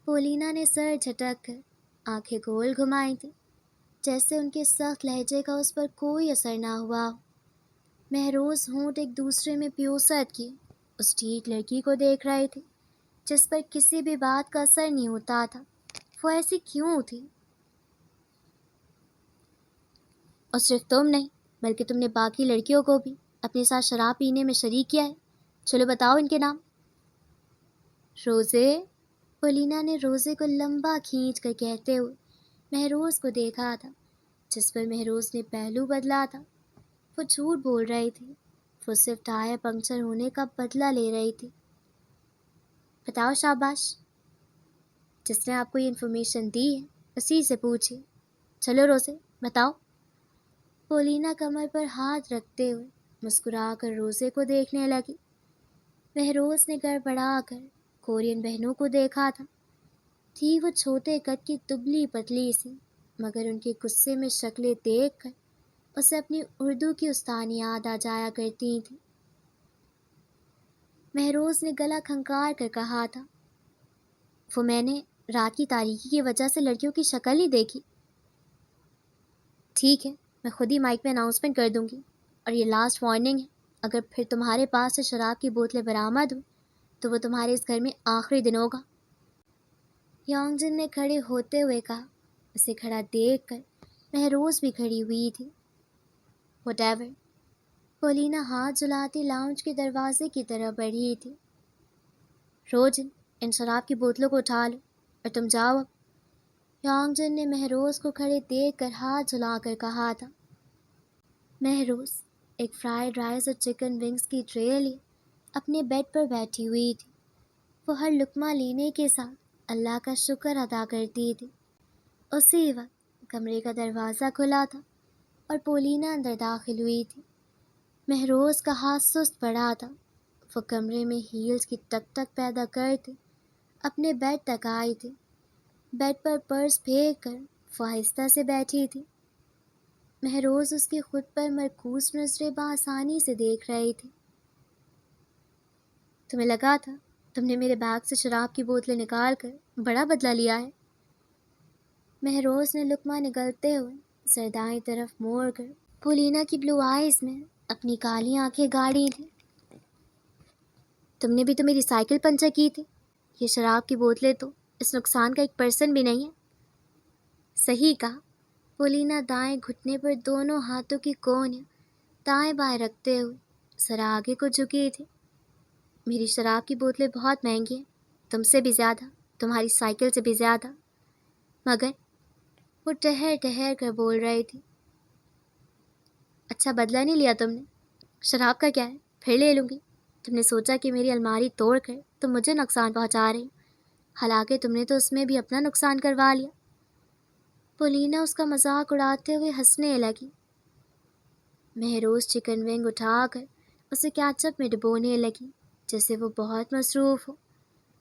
پولینا نے سر جھٹک کر آنکھیں گول گھمائی تھی جیسے ان کے سخت لہجے کا اس پر کوئی اثر نہ ہوا ہو. مہروز ہونٹ ایک دوسرے میں پیوست کیے اس ٹھیک لڑکی کو دیکھ رہے تھے جس پر کسی بھی بات کا اثر نہیں ہوتا تھا. وہ ایسی کیوں تھی؟ اور صرف تم نہیں بلکہ تم نے باقی لڑکیوں کو بھی اپنے ساتھ شراب پینے میں شریک کیا ہے. چلو بتاؤ ان کے نام. روزے. پولینا نے روزے کو لمبا کھینچ کر کہتے ہوئے مہروز کو دیکھا تھا جس پر مہروز نے پہلو بدلا تھا. وہ جھوٹ بول رہی تھی. وہ صرف ٹائر پنکچر ہونے کا بدلہ لے رہی تھی. بتاؤ شاباش. جس نے آپ کو یہ انفارمیشن دی ہے اسی سے پوچھیے. چلو روزے بتاؤ. پولینا کمر پر ہاتھ رکھتے ہوئے مسکرا کر روزے کو دیکھنے لگی. مہروز نے گڑبڑا کر کورین بہنوں کو دیکھا تھا. تھی وہ چھوٹے قد کی دبلی پتلی سی مگر ان کے غصے میں شکلیں دیکھ کر اسے اپنی اردو کی استانی یاد آ جایا کرتی تھی. مہروز نے گلا کھنکار کر کہا تھا. وہ میں نے رات کی تاریکی کی وجہ سے لڑکیوں کی شکل ہی دیکھی. ٹھیک ہے میں خود ہی مائک میں اناؤنسمنٹ کر دوں گی اور یہ لاسٹ وارننگ ہے. اگر پھر تمہارے پاس سے شراب کی بوتلیں برآمد ہوئی تو وہ تمہارے اس گھر میں آخری دن ہوگا. یانگ جن نے کھڑے ہوتے ہوئے کہا. اسے کھڑا دیکھ کر مہروز بھی کھڑی ہوئی تھی. What ever. پولینا ہاتھ جلاتی لاؤنج کے دروازے کی طرف بڑھی تھی. روجن ان شراب کی بوتلوں کو اٹھا لو اور تم جاؤ اب. یانگ جن نے مہروز کو کھڑے دیکھ کر ہاتھ جلا کر کہا تھا. مہروز ایک فرائیڈ رائس اور چکن ونگز کی ٹرے لی اپنے بیڈ پر بیٹھی ہوئی تھی. وہ ہر لقمہ لینے کے ساتھ اللہ کا شکر ادا کرتی تھی. اسی وقت کمرے کا دروازہ کھلا تھا اور پولینہ اندر داخل ہوئی تھی۔ مہروز کا ہاتھ سست پڑا تھا۔ وہ کمرے میں ہیلز کی ٹک ٹک پیدا کرتے اپنے بیڈ تک آئی تھی۔ بیڈ پر پرس پھینک کر وہ آہستہ سے بیٹھی تھی۔ مہروز اس کی خود پر مرکوز نظریں بآسانی سے دیکھ رہی تھی۔ تمہیں لگا تھا تم نے میرے بیگ سے شراب کی بوتلیں نکال کر بڑا بدلہ لیا ہے؟ مہروز نے لقمہ نگلتے ہوئے سر دائیں طرف موڑ کر پولینہ کی بلو آئیز میں اپنی کالی آنکھیں گاڑی تھیں۔ تم نے بھی تو میری سائیکل پنچر کی تھی۔ یہ شراب کی بوتلیں تو اس نقصان کا 1% بھی نہیں ہے۔ صحیح کہا۔ پولینہ دائیں گھٹنے پر دونوں ہاتھوں کی کونیاں دائیں بائیں رکھتے ہوئے ذرا آگے کو جھکی تھی۔ میری شراب کی بوتلیں بہت مہنگی ہیں، تم سے بھی زیادہ، تمہاری سائیکل سے بھی زیادہ۔ مگر وہ ٹہر ٹہر کر بول رہی تھی۔ اچھا بدلہ نہیں لیا تم نے؟ شراب کا کیا ہے، پھر لے لوں گی۔ تم نے سوچا کہ میری الماری توڑ کر تم مجھے نقصان پہنچا رہی، حالانکہ تم نے تو اس میں بھی اپنا نقصان کروا لیا۔ پولینہ اس کا مذاق اڑاتے ہوئے ہنسنے لگی۔ مہروز چکن ونگ اٹھا کر اسے کیچپ میں ڈبونے لگی جیسے وہ بہت مصروف ہو۔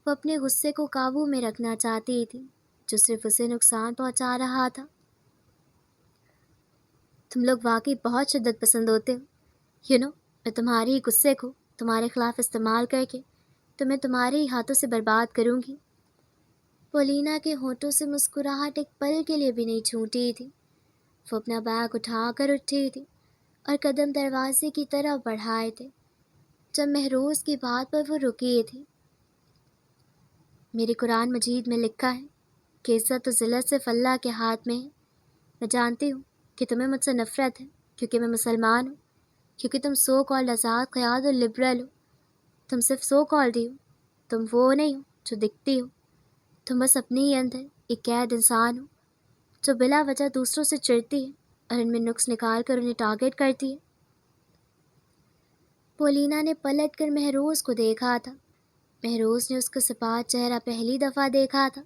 وہ اپنے غصے کو قابو میں رکھنا چاہتی تھی جو صرف اسے نقصان پہنچا رہا تھا۔ تم لوگ واقعی بہت شدت پسند ہوتے ہو۔ میں تمہاری غصے کو تمہارے خلاف استعمال کر کے تمہیں تمہارے ہی ہاتھوں سے برباد کروں گی۔ پولینہ کے ہونٹوں سے مسکراہٹ ایک پل کے لیے بھی نہیں چھوٹی تھی۔ وہ اپنا بیگ اٹھا کر اٹھی تھی اور قدم دروازے کی طرف بڑھائے تھے جب مہروز کی بات پر وہ رکی تھی۔ میرے قرآن مجید میں لکھا ہے کہ عزت و ذلت صرف اللہ کے ہاتھ میں ہے۔ میں جانتی ہوں کہ تمہیں مجھ سے نفرت ہے کیونکہ میں مسلمان ہوں، کیونکہ تم سو کالڈ آزاد خیال اور لبرل ہو۔ تم صرف سو کالڈ ہی ہو، تم وہ نہیں ہو جو دکھتی ہو۔ تم بس اپنے ہی اندر ایک قید انسان ہو جو بلا وجہ دوسروں سے چڑھتی ہے اور ان میں نقص نکال کر انہیں ٹارگٹ کرتی ہے۔ پولینہ نے پلٹ کر مہروز کو دیکھا تھا۔ مہروز نے اس کا سپاہ چہرہ پہلی دفعہ دیکھا تھا۔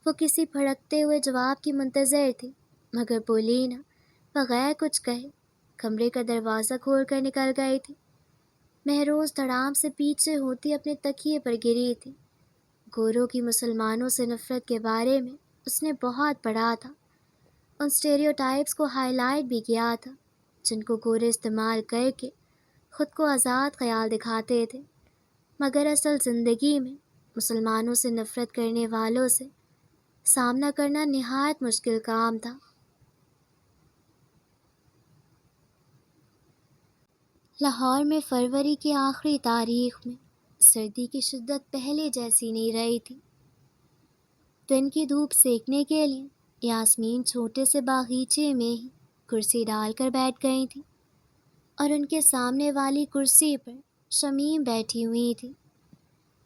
وہ کسی بھڑکتے ہوئے جواب کی منتظر تھی، مگر پولینہ بغیر کچھ کہے کمرے کا دروازہ کھول کر نکل گئی تھی۔ مہروز دھڑام سے پیچھے ہوتی اپنے تکیے پر گری تھی۔ گوروں کی مسلمانوں سے نفرت کے بارے میں اس نے بہت پڑھا تھا، ان سٹیریوٹائپس کو ہائی لائٹ بھی کیا تھا جن کو گورے استعمال کر کے خود کو آزاد خیال دکھاتے تھے، مگر اصل زندگی میں مسلمانوں سے نفرت کرنے والوں سے سامنا کرنا نہایت مشکل کام تھا۔ لاہور میں فروری کی آخری تاریخ میں سردی کی شدت پہلے جیسی نہیں رہی تھی۔ دن کی دھوپ سیکنے کے لیے یاسمین چھوٹے سے باغیچے میں ہی کرسی ڈال کر بیٹھ گئی تھی اور ان کے سامنے والی کرسی پر شمیم بیٹھی ہوئی تھی۔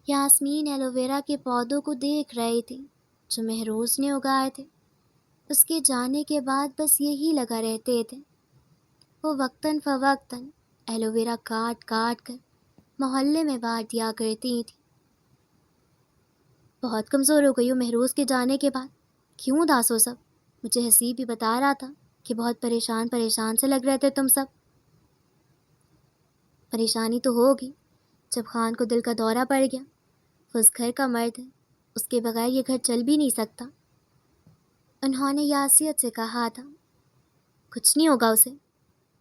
یاسمین ایلو ویرا کے پودوں کو دیکھ رہی تھی جو مہروز نے اگائے تھے۔ اس کے جانے کے بعد بس یہی لگا رہتے تھے۔ وہ وقتاً فوقتاً ایلو ویرا کاٹ کاٹ کر محلے میں بانٹ دیا کرتی تھی۔ بہت کمزور ہو گئی ہو مہروز کے جانے کے بعد، کیوں اداس ہو سب؟ مجھے حسیب بھی بتا رہا تھا کہ بہت پریشان سے لگ رہے تھے تم سب۔ پریشانی تو ہوگی جب خان کو دل کا دورہ پڑ گیا۔ وہ اس گھر کا مرد ہے، اس کے بغیر یہ گھر چل بھی نہیں سکتا۔ انہوں نے یاسیت سے کہا تھا۔ کچھ نہیں ہوگا اسے،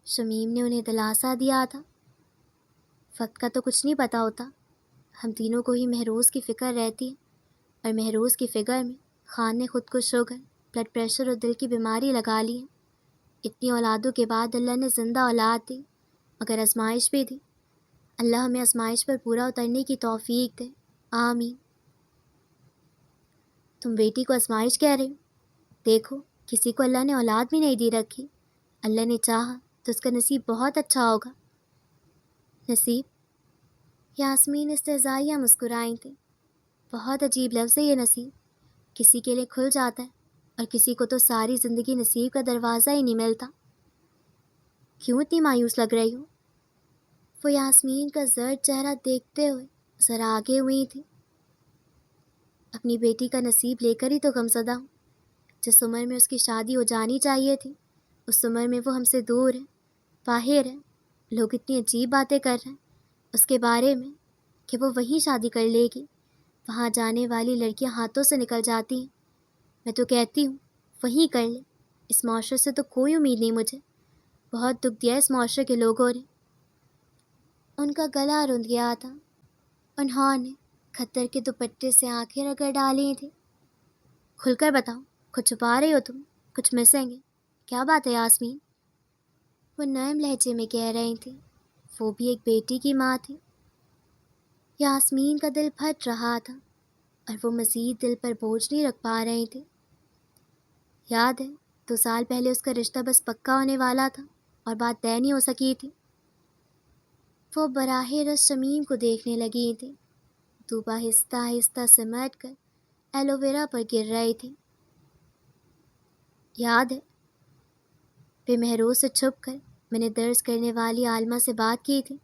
شمیم نے انہیں دلاسا دیا تھا۔ وقت کا تو کچھ نہیں پتا ہوتا، ہم تینوں کو ہی مہروز کی فکر رہتی ہے، اور مہروز کی فکر میں خان نے خود کو شوگر، بلڈ پریشر اور دل کی بیماری لگا لی ہے۔ اتنی اولادوں کے بعد اللہ نے زندہ اولاد دی، مگر آزمائش بھی دی۔ اللہ ہمیں آزمائش پر پورا اترنے کی توفیق دے، آمین۔ تم بیٹی کو آزمائش کہہ رہے ہو؟ دیکھو کسی کو اللہ نے اولاد بھی نہیں دی رکھی، اللہ نے چاہا تو اس کا نصیب بہت اچھا ہوگا۔ نصیب؟ یاسمین استہزائیہ مسکرائی تھی۔ بہت عجیب لفظ ہے یہ نصیب، کسی کے لیے کھل جاتا ہے اور کسی کو تو ساری زندگی نصیب کا دروازہ ہی نہیں ملتا۔ کیوں اتنی مایوس لگ رہی ہو؟ وہ یاسمین کا زرد چہرہ دیکھتے ہوئے ذرا آگے ہوئی تھی۔ اپنی بیٹی کا نصیب لے کر ہی تو غمزدہ ہوں، جس عمر میں اس کی شادی ہو جانی چاہیے تھی اس عمر میں وہ ہم سے دور ہے، باہر ہے۔ لوگ اتنی عجیب باتیں کر رہے ہیں اس کے بارے میں کہ وہ وہیں شادی کر لے گی، وہاں جانے والی لڑکیاں ہاتھوں سے نکل جاتی ہیں۔ میں تو کہتی ہوں وہیں کر لے، اس معاشرے سے تو کوئی امید نہیں مجھے، بہت دکھ دیا اس معاشرے کے لوگوں نے۔ ان کا گلا رند گیا تھا، انہوں نے کھتر کے دوپٹے سے آنکھیں رگڑ ڈالی تھیں۔ کھل کر بتاؤ، کچھ چھپا رہی ہو تم؟ کچھ مسیں گے؟ کیا بات ہے یاسمین؟ وہ نرم لہجے میں کہہ رہی تھی۔ وہ بھی ایک بیٹی کی ماں تھی۔ یاسمین کا دل پھٹ رہا تھا اور وہ مزید دل پر بوجھ نہیں رکھ پا رہی تھی۔ یاد ہے 2 سال پہلے اس کا رشتہ بس پکا ہونے والا تھا اور بات طے نہیں ہو سکی تھی۔ وہ براہ راست شمیم کو دیکھنے لگی تھی۔ طوبہ آہستہ آہستہ سمٹ کر ایلو ویرا پر گر رہی تھی۔ یاد ہے بے مہروز سے چھپ کر میں نے درس کرنے والی عالمہ سے بات کی تھی،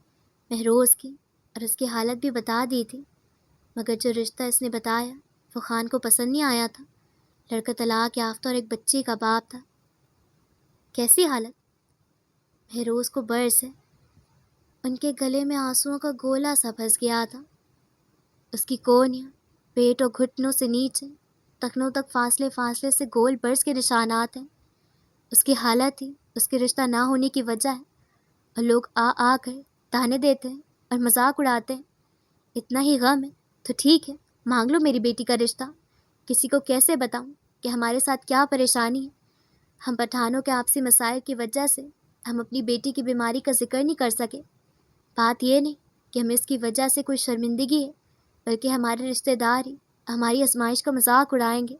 مہروز کی، اور اس کی حالت بھی بتا دی تھی، مگر جو رشتہ اس نے بتایا وہ خان کو پسند نہیں آیا تھا۔ لڑکا طلاق یافتہ اور ایک بچی کا باپ تھا۔ کیسی حالت؟ مہروز کو برس ہے۔ ان کے گلے میں آنسوؤں کا گولا سا پھنس گیا تھا۔ اس کی کونیاں، پیٹ اور گھٹنوں سے نیچے ٹخنوں تک فاصلے فاصلے سے گول برس کے نشانات ہیں۔ اس کی حالت ہی اس کے رشتہ نہ ہونے کی وجہ ہے، اور لوگ آ کر تانے دیتے ہیں اور مذاق اڑاتے ہیں۔ اتنا ہی غم ہے تو ٹھیک ہے، مانگ لو میری بیٹی کا رشتہ۔ کسی کو کیسے بتاؤں کہ ہمارے ساتھ کیا پریشانی ہے؟ ہم پٹھانوں کے آپسی مسائل کی وجہ سے ہم اپنی بیٹی کی بیماری کا ذکر نہیں کر سکے۔ بات یہ نہیں کہ ہمیں اس کی وجہ سے کوئی شرمندگی ہے، بلکہ ہمارے رشتہ دار ہی ہماری آزمائش کا مذاق اڑائیں گے،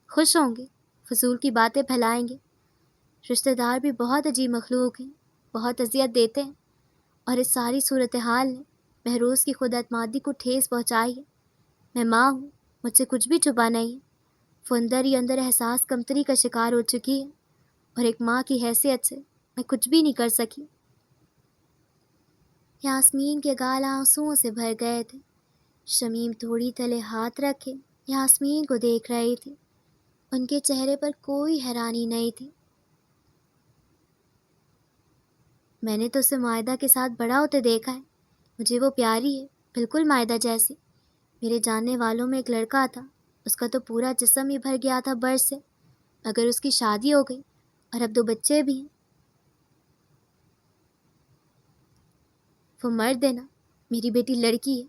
خوش ہوں گے، فضول کی باتیں پھیلائیں گے۔ رشتہ دار بھی بہت عجیب مخلوق ہیں، بہت اذیت دیتے ہیں، اور اس ساری صورتحال نے مہروز کی خود اعتمادی کو ٹھیس پہنچائی ہے۔ میں ماں ہوں، مجھ سے کچھ بھی چھپا نہیں ہے۔ وہ اندر ہی اندر احساس کمتری کا شکار ہو چکی ہے، اور ایک ماں کی حیثیت سے میں کچھ بھی نہیں کر سکی۔ یاسمین کے گال آنسوؤں سے بھر گئے تھے۔ شمیم تھوڑی تلے ہاتھ رکھے یاسمین کو دیکھ رہی تھی۔ ان کے چہرے پر کوئی حیرانی نہیں تھی۔ میں نے تو اسے معاہدہ کے ساتھ بڑا ہوتے دیکھا ہے، مجھے وہ پیاری ہے، بالکل معاہدہ جیسی۔ میرے جاننے والوں میں ایک لڑکا تھا، اس کا تو پورا جسم ہی بھر گیا تھا برس سے، مگر اس کی شادی ہو گئی اور اب 2 بچے بھی ہیں۔ وہ مرد ہے نا، میری بیٹی لڑکی ہے۔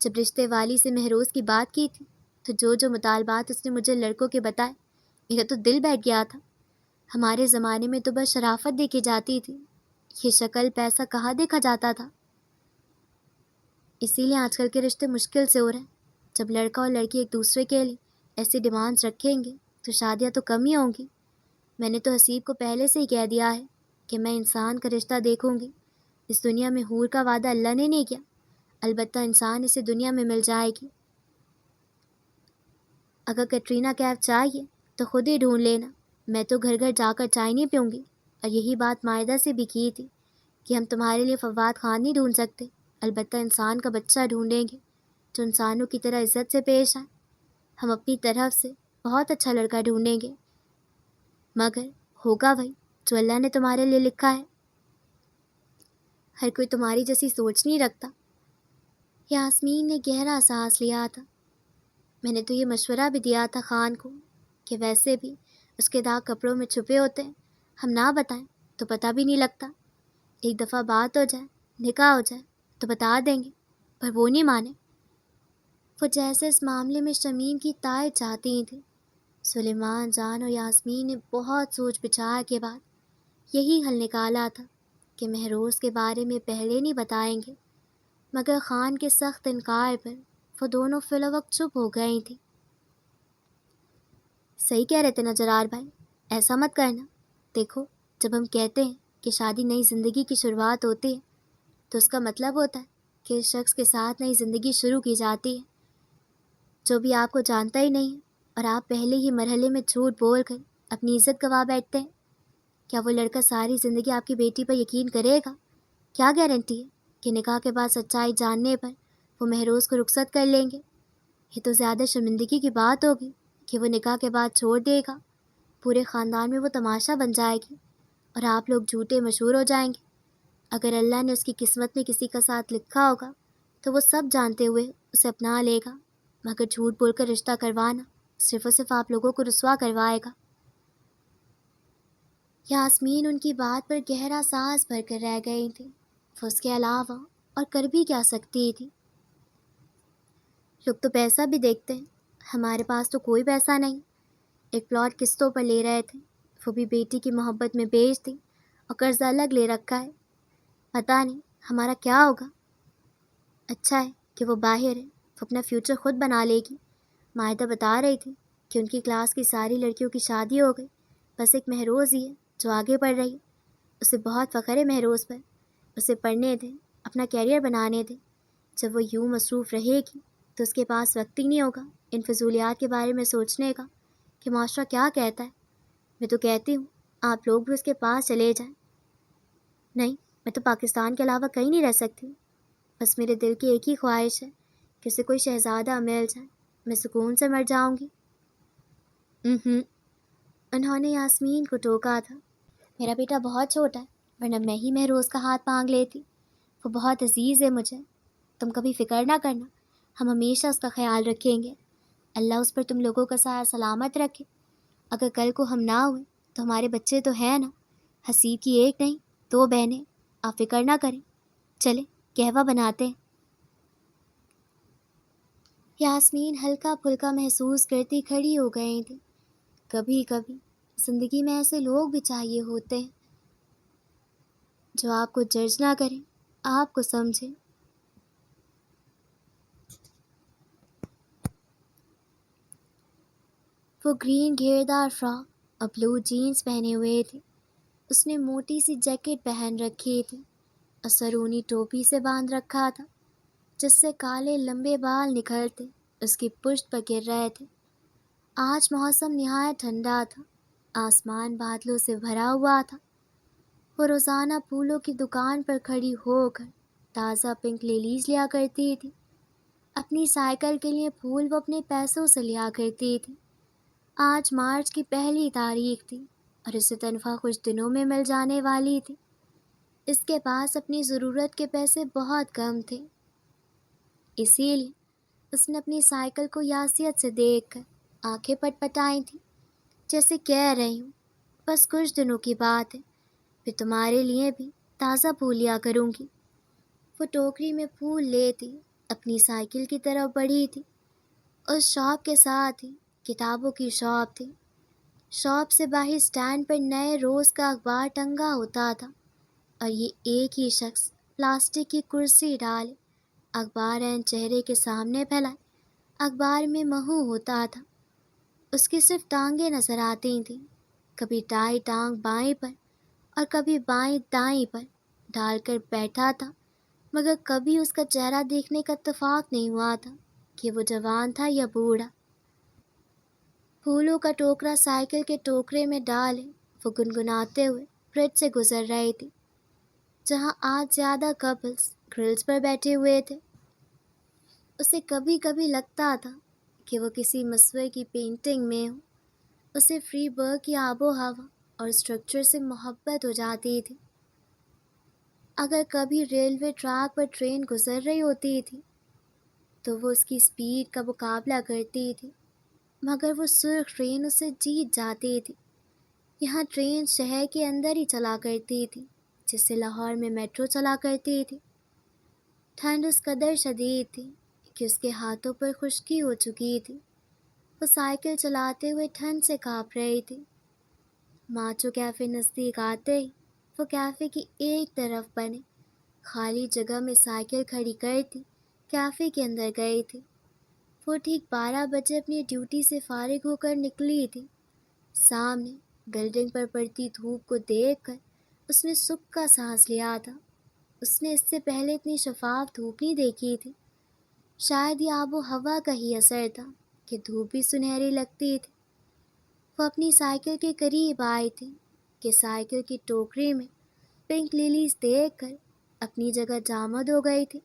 جب رشتے والی سے مہروز کی بات کی تھی تو جو مطالبات اس نے مجھے لڑکوں کے بتائے، میرا تو دل بیٹھ گیا تھا۔ ہمارے زمانے میں تو بس شرافت دیکھی جاتی تھی، یہ شکل پیسہ کہاں دیکھا جاتا تھا۔ اسی لیے آج کل کے رشتے مشکل سے ہو رہے ہیں۔ جب لڑکا اور لڑکی ایک دوسرے کے لیے ایسی ڈیمانڈز رکھیں گے تو شادیاں تو کم ہی ہوں گی۔ میں نے تو حسیب کو پہلے سے ہی کہہ دیا ہے کہ میں انسان کا رشتہ دیکھوں گی۔ اس دنیا میں حور کا وعدہ اللہ نے نہیں کیا، البتہ انسان اسے دنیا میں مل جائے گی۔ اگر کٹرینہ کیف چاہیے تو خود ہی ڈھونڈ لینا، میں تو گھر گھر جا کر چائے نہیں پیوں گی۔ اور یہی بات معاہدہ سے بھی کی تھی کہ ہم تمہارے لیے فواد خان نہیں ڈھونڈ سکتے، البتہ انسان کا بچہ ڈھونڈیں گے جو انسانوں کی طرح عزت سے پیش آئے۔ ہم اپنی طرف سے بہت اچھا لڑکا ڈھونڈیں گے، مگر ہوگا وہی جو اللہ نے تمہارے لیے لکھا ہے۔ ہر کوئی تمہاری جیسی سوچ نہیں رکھتا۔ یاسمین نے گہرا سانس لیا تھا۔ میں نے تو یہ مشورہ بھی دیا تھا خان کو کہ ویسے بھی اس کے داغ کپڑوں میں چھپے ہوتے ہیں، ہم نہ بتائیں تو پتہ بھی نہیں لگتا۔ ایک دفعہ بات ہو جائے، نکاح ہو جائے تو بتا دیں گے، پر وہ نہیں مانے۔ وہ جیسے اس معاملے میں شمیم کی تائید چاہتی تھی۔ سلیمان جان اور یاسمین نے بہت سوچ بچار کے بعد یہی حل نکالا تھا کہ مہروز کے بارے میں پہلے نہیں بتائیں گے، مگر خان کے سخت انکار پر وہ دونوں فی الوقت چپ ہو گئی تھی۔ صحیح کہہ رہے تھے نا جرار بھائی، ایسا مت کرنا۔ دیکھو، جب ہم کہتے ہیں کہ شادی نئی زندگی کی شروعات ہوتی ہے تو اس کا مطلب ہوتا ہے کہ اس شخص کے ساتھ نئی زندگی شروع کی جاتی ہے جو بھی آپ کو جانتا ہی نہیں ہے، اور آپ پہلے ہی مرحلے میں جھوٹ بول کر اپنی عزت گنوا بیٹھتے ہیں۔ کیا وہ لڑکا ساری زندگی آپ کی بیٹی پر یقین کرے گا؟ کیا گارنٹی ہے کہ نکاح کے بعد سچائی جاننے پر وہ مہروز کو رخصت کر لیں گے؟ یہ تو زیادہ شرمندگی کی بات ہوگی کہ وہ نکاح کے بعد چھوڑ دے گا۔ پورے خاندان میں وہ تماشا بن جائے گی اور آپ لوگ جھوٹے مشہور ہو جائیں گے۔ اگر اللہ نے اس کی قسمت میں کسی کا ساتھ لکھا ہوگا تو وہ سب جانتے ہوئے اسے اپنا لے گا، مگر جھوٹ بول کر رشتہ کروانا صرف اور صرف آپ لوگوں کو رسوا کروائے گا۔ یاسمین ان کی بات پر گہرا سانس بھر کر رہ گئی تھی۔ وہ اس کے علاوہ اور کر بھی کیا سکتی تھی؟ لوگ تو پیسہ بھی دیکھتے ہیں، ہمارے پاس تو کوئی پیسہ نہیں۔ ایک پلاٹ قسطوں پر لے رہے تھے، وہ بھی بیٹی کی محبت میں بیچ دی، اور قرضہ الگ لے رکھا ہے۔ پتہ نہیں ہمارا کیا ہوگا۔ اچھا ہے کہ وہ باہر ہے، وہ اپنا فیوچر خود بنا لے گی۔ مائدہ بتا رہی تھی کہ ان کی کلاس کی ساری لڑکیوں کی شادی ہو گئی، بس ایک مہروز ہی ہے جو آگے پڑھ رہی ہے۔ اسے بہت فخر ہے مہروز پر۔ اسے پڑھنے دیں، اپنا کیریئر بنانے دیں۔ جب وہ یوں مصروف رہے گی تو اس کے پاس وقت ہی نہیں ہوگا ان فضولیات کے بارے میں سوچنے کا کہ معاشرہ کیا کہتا ہے۔ میں تو کہتی ہوں آپ لوگ بھی اس کے پاس چلے جائیں۔ نہیں، میں تو پاکستان کے علاوہ کہیں نہیں رہ سکتی۔ بس میرے دل کی ایک ہی خواہش ہے کہ اسے کوئی شہزادہ مل جائے، میں سکون سے مر جاؤں گی۔ انہوں نے یاسمین کو ٹوکا تھا۔ میرا بیٹا بہت چھوٹا ہے، ورنہ میں ہی مہروز کا ہاتھ مانگ لیتی۔ وہ بہت عزیز ہے مجھے، تم کبھی فکر نہ کرنا، ہم ہمیشہ اس کا خیال رکھیں گے۔ اللہ اس پر تم لوگوں کا سایہ سلامت رکھے۔ اگر کل کو ہم نہ ہوئے تو ہمارے بچے تو ہیں نا، حسیب کی ایک نہیں 2 بہنیں۔ آپ فکر نہ کریں، چلے قہوہ بناتے ہیں۔ یاسمین ہلکا پھلکا محسوس کرتی کھڑی ہو گئی تھی۔ کبھی کبھی زندگی میں ایسے لوگ بھی چاہیے ہوتے ہیں جو آپ کو جج نہ کریں، آپ کو سمجھیں۔ وہ گرین گھیردار فراک اور بلو جینز پہنے ہوئے تھے۔ اس نے موٹی سی جیکٹ پہن رکھی تھی اور سرونی ٹوپی سے باندھ رکھا تھا، جس سے کالے لمبے بال نکھرتے اس کی پشت پر گر رہے تھے۔ آج موسم نہایت ٹھنڈا تھا، آسمان بادلوں سے بھرا ہوا تھا۔ وہ روزانہ پھولوں کی دکان پر کھڑی ہو کر تازہ پنک لیلیز لیا کرتی تھی۔ اپنی سائیکل کے لیے پھول وہ اپنے پیسوں سے لیا کرتی تھی۔ آج مارچ کی 1 تاریخ تھی اور اسے تنخواہ کچھ دنوں میں مل جانے والی تھی۔ اس کے پاس اپنی ضرورت کے پیسے بہت کم تھے، اسی لیے اس نے اپنی سائیکل کو یاسیت سے دیکھ کر آنکھیں پٹ پٹائی تھیں، جیسے کہہ رہی ہوں بس کچھ دنوں کی بات ہے، پھر تمہارے لیے بھی تازہ پھول لیا کروں گی۔ وہ ٹوکری میں پھول لیتی اپنی سائیکل کی طرف بڑھی تھی۔ اس شاپ کے ساتھ ہی کتابوں کی شاپ تھی۔ شاپ سے باہر سٹینڈ پر نئے روز کا اخبار ٹنگا ہوتا تھا، اور یہ ایک ہی شخص پلاسٹک کی کرسی ڈالے اخبار عین چہرے کے سامنے پھیلائے اخبار میں محو ہوتا تھا۔ اس کی صرف ٹانگیں نظر آتی تھیں، کبھی دائیں ٹانگ بائیں پر اور کبھی بائیں دائیں پر ڈال کر بیٹھا تھا، مگر کبھی اس کا چہرہ دیکھنے کا اتفاق نہیں ہوا تھا کہ وہ جوان تھا یا بوڑھا۔ پھولوں کا ٹوکرا سائیکل کے ٹوکرے میں ڈالے وہ گنگناتے ہوئے برج سے گزر رہی تھی، جہاں آج زیادہ کپلز گرلز پر بیٹھے ہوئے تھے۔ اسے کبھی کبھی لگتا تھا کہ وہ کسی مصور کی پینٹنگ میں ہو۔ اسے فری برگ کی آب و ہوا اور اسٹرکچر سے محبت ہو جاتی تھی۔ اگر کبھی ریلوے ٹریک پر ٹرین گزر رہی ہوتی تھی تو وہ اس کی سپیڈ کا مقابلہ کرتی تھی، مگر وہ سرخ ٹرین اسے جیت جاتی تھی۔ یہاں ٹرین شہر کے اندر ہی چلا کرتی تھی، جس سے لاہور میں میٹرو چلا کرتی تھی۔ ٹھنڈ اس قدر شدید تھی کہ اس کے ہاتھوں پر خشکی ہو چکی تھی۔ وہ سائیکل چلاتے ہوئے ٹھنڈ سے کانپ رہی تھی۔ ماچو کیفے نزدیک آتے ہی وہ کیفے کی ایک طرف بنے خالی جگہ میں سائیکل کھڑی کرتی کیفے کے اندر گئی تھی۔ وہ ٹھیک 12 بجے اپنی ڈیوٹی سے فارغ ہو کر نکلی تھی۔ سامنے بلڈنگ پر پڑتی دھوپ کو دیکھ کر اس نے سکھ کا سانس لیا تھا۔ اس نے اس سے پہلے اتنی شفاف دھوپ نہیں دیکھی تھی۔ شاید یہ آب و ہوا کا ہی اثر تھا کہ دھوپ بھی سنہری لگتی تھی۔ وہ اپنی سائیکل کے قریب آئی تھی کہ سائیکل کی ٹوکری میں پنک لیلیز دیکھ کر اپنی جگہ جامد ہو گئی تھی۔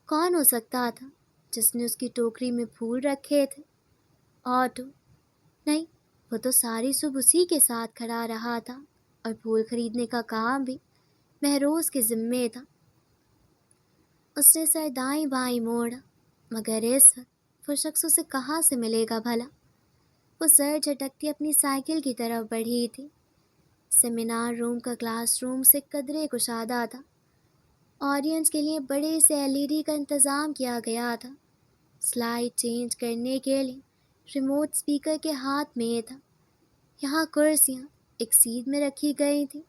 کون ہو سکتا تھا جس نے اس کی ٹوکری میں پھول رکھے تھے؟ آٹو؟ نہیں، وہ تو ساری صبح اسی کے ساتھ کھڑا رہا تھا اور پھول خریدنے کا کام بھی مہروز کے ذمے تھا۔ اس نے سر دائیں بائیں موڑا، مگر اس وقت وہ شخص اسے کہاں سے ملے گا بھلا؟ وہ سر جھٹکتی اپنی سائیکل کی طرف بڑھی تھی۔ سیمینار روم کا کلاس روم سے قدرے کشادہ تھا۔ آڈینس کے لیے بڑے سے LED کا انتظام کیا گیا تھا۔ سلائیڈ چینج کرنے کے لیے ریموٹ اسپیکر کے ہاتھ میں تھا۔ یہاں کرسیاں ایک سیٹ میں رکھی گئی تھیں۔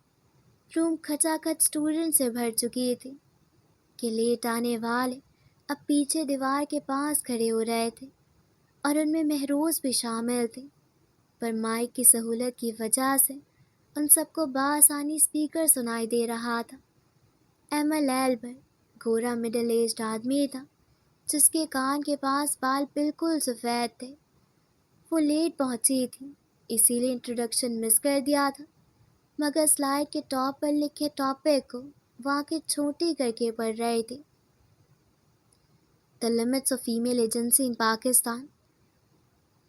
روم کھچا کھچ اسٹوڈنٹ سے بھر چکی تھی کہ لیٹ آنے والے اب پیچھے دیوار کے پاس کھڑے ہو رہے تھے، اور ان میں مہروز بھی شامل تھے، پر مائک کی سہولت کی وجہ سے ان سب کو بآسانی اسپیکر سنائی دے رہا تھا۔ ایمل ایلبرٹ گورا مڈل ایجڈ آدمی تھا، جس کے کان کے پاس بال بالکل سفید تھے۔ وہ لیٹ پہنچی تھی، اسی لیے انٹروڈکشن مس کر دیا تھا، مگر سلائیڈ کے ٹاپ پر لکھے ٹاپک کو واقع چھوٹی کر کے پڑھ رہے تھے۔ The limits of female agency in Pakistan.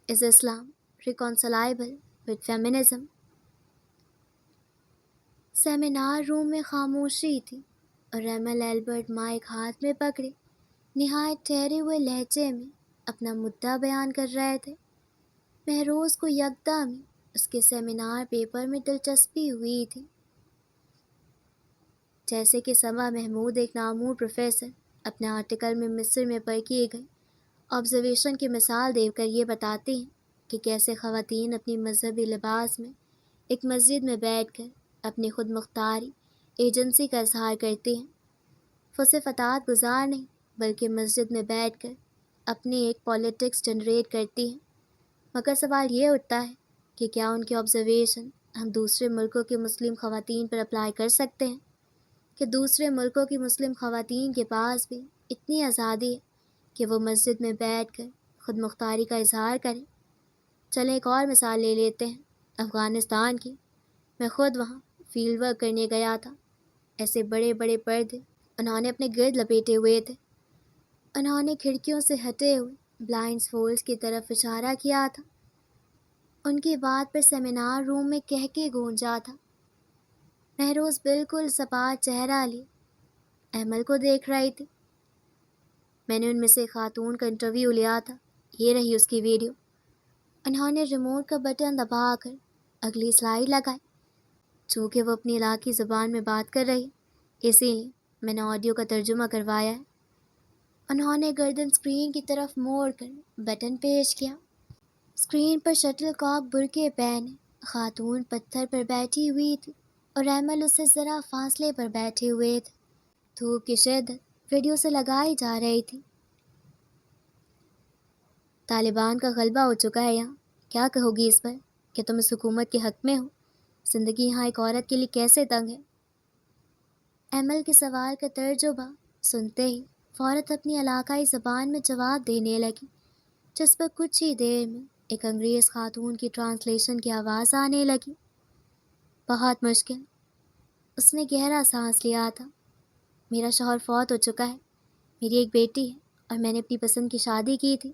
Is Islam reconcilable with feminism? Seminar room میں خاموشی تھی، اور ایمل ایلبرٹ مائک ہاتھ میں پکڑے نہایت ٹھہرے ہوئے لہجے میں اپنا مدعا بیان کر رہے تھے۔ مہروز کو یکدم ہی اس کے سیمینار پیپر میں دلچسپی ہوئی تھی۔ جیسے کہ سما محمود، ایک نامور پروفیسر، اپنے آرٹیکل میں مصر میں پر کیے گئے آبزرویشن کی مثال دے کر یہ بتاتے ہیں کہ کیسے خواتین اپنی مذہبی لباس میں ایک مسجد میں بیٹھ کر اپنی خود مختاری ایجنسی کا اظہار کرتے ہیں۔ وہ صرف اطاعت گزار نہیں، بلکہ مسجد میں بیٹھ کر اپنی ایک پولیٹکس جنریٹ کرتی ہیں۔ مگر سوال یہ اٹھتا ہے کہ کیا ان کی آبزرویشن ہم دوسرے ملکوں کی مسلم خواتین پر اپلائی کر سکتے ہیں؟ کہ دوسرے ملکوں کی مسلم خواتین کے پاس بھی اتنی آزادی ہے کہ وہ مسجد میں بیٹھ کر خود مختاری کا اظہار کریں؟ چلیں ایک اور مثال لے لیتے ہیں، افغانستان کی۔ میں خود وہاں فیلڈ ورک کرنے گیا تھا۔ ایسے بڑے بڑے پردے انہوں نے اپنے گرد لپیٹے ہوئے تھے۔ انہوں نے کھڑکیوں سے ہٹے ہوئے بلائنڈ فولڈز کی طرف اشارہ کیا تھا۔ ان کی بات پر سیمینار روم میں کہکے گونجا تھا۔ مہروز بالکل سپاٹ چہرہ لیے ایمل کو دیکھ رہی تھی۔ میں نے ان میں سے خاتون کا انٹرویو لیا تھا، یہ رہی اس کی ویڈیو۔ انہوں نے ریموٹ کا بٹن دبا کر اگلی سلائیڈ لگائی۔ چونکہ وہ اپنی علاقائی زبان میں بات کر رہی، اسی لیے میں نے آڈیو کا ترجمہ کروایا ہے۔ انہوں نے گردن اسکرین کی طرف موڑ کر بٹن پیش کیا۔ اسکرین پر شٹل کاک برقعے پہنے خاتون پتھر پر بیٹھی ہوئی تھی، اور ایمل اس سے ذرا فاصلے پر بیٹھے ہوئے تھے۔ دھوپ کی شدت ویڈیو سے لگائی جا رہی تھی۔ طالبان کا غلبہ ہو چکا ہے یہاں، کیا کہو گی اس پر کہ تم اس حکومت کے حق میں ہو؟ زندگی یہاں ایک عورت کے لیے کیسے تنگ ہے؟ ایمل کے سوال کا ترجمہ سنتے ہی فوراً اپنی علاقائی زبان میں جواب دینے لگی، جس پر کچھ ہی دیر میں ایک انگریز خاتون کی ٹرانسلیشن کی آواز آنے لگی۔ بہت مشکل۔ اس نے گہرا سانس لیا تھا۔ میرا شوہر فوت ہو چکا ہے، میری ایک بیٹی ہے، اور میں نے اپنی پسند کی شادی کی تھی۔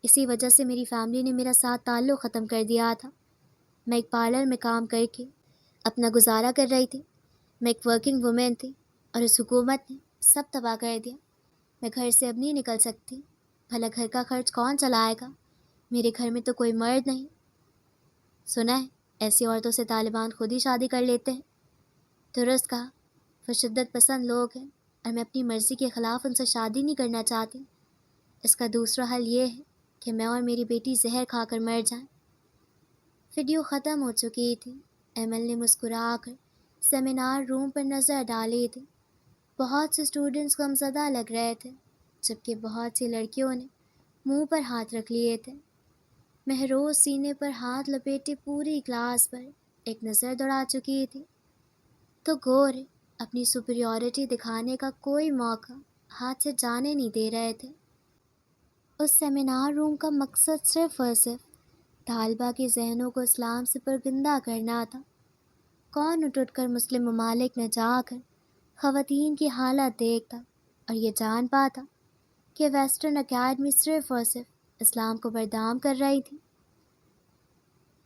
اسی وجہ سے میری فیملی نے میرا ساتھ تعلق ختم کر دیا تھا۔ میں ایک پارلر میں کام کر کے اپنا گزارا کر رہی تھی۔ میں ایک ورکنگ وومن تھی، اور اس حکومت نے سب تباہ کر دیا۔ میں گھر سے اب نہیں نکل سکتی۔ بھلا گھر کا خرچ کون چلائے گا؟ میرے گھر میں تو کوئی مرد نہیں۔ سنا ہے ایسی عورتوں سے طالبان خود ہی شادی کر لیتے ہیں۔ درست کہا، وہ شدت پسند لوگ ہیں، اور میں اپنی مرضی کے خلاف ان سے شادی نہیں کرنا چاہتی۔ اس کا دوسرا حل یہ ہے کہ میں اور میری بیٹی زہر کھا کر مر جائیں۔ ویڈیو ختم ہو چکی تھی۔ ایمل نے مسکرا کر سیمینار روم پر نظر ڈالی تھی۔ بہت سے اسٹوڈنٹس غمزدہ لگ رہے تھے، جبکہ بہت سی لڑکیوں نے منہ پر ہاتھ رکھ لیے تھے۔ مہروز سینے پر ہاتھ لپیٹے پوری کلاس پر ایک نظر دوڑا چکی تھی، تو گورے اپنی سپیریورٹی دکھانے کا کوئی موقع ہاتھ سے جانے نہیں دے رہے تھے۔ اس سیمینار روم کا مقصد صرف اور صرف طالبہ کے ذہنوں کو اسلام سے پرگندہ کرنا تھا۔ کون اٹھ کر مسلم ممالک میں جا کر خواتین کی حالت دیکھتا اور یہ جان پاتا کہ ویسٹرن اکیڈمی صرف اور صرف اسلام کو بدنام کر رہی تھی۔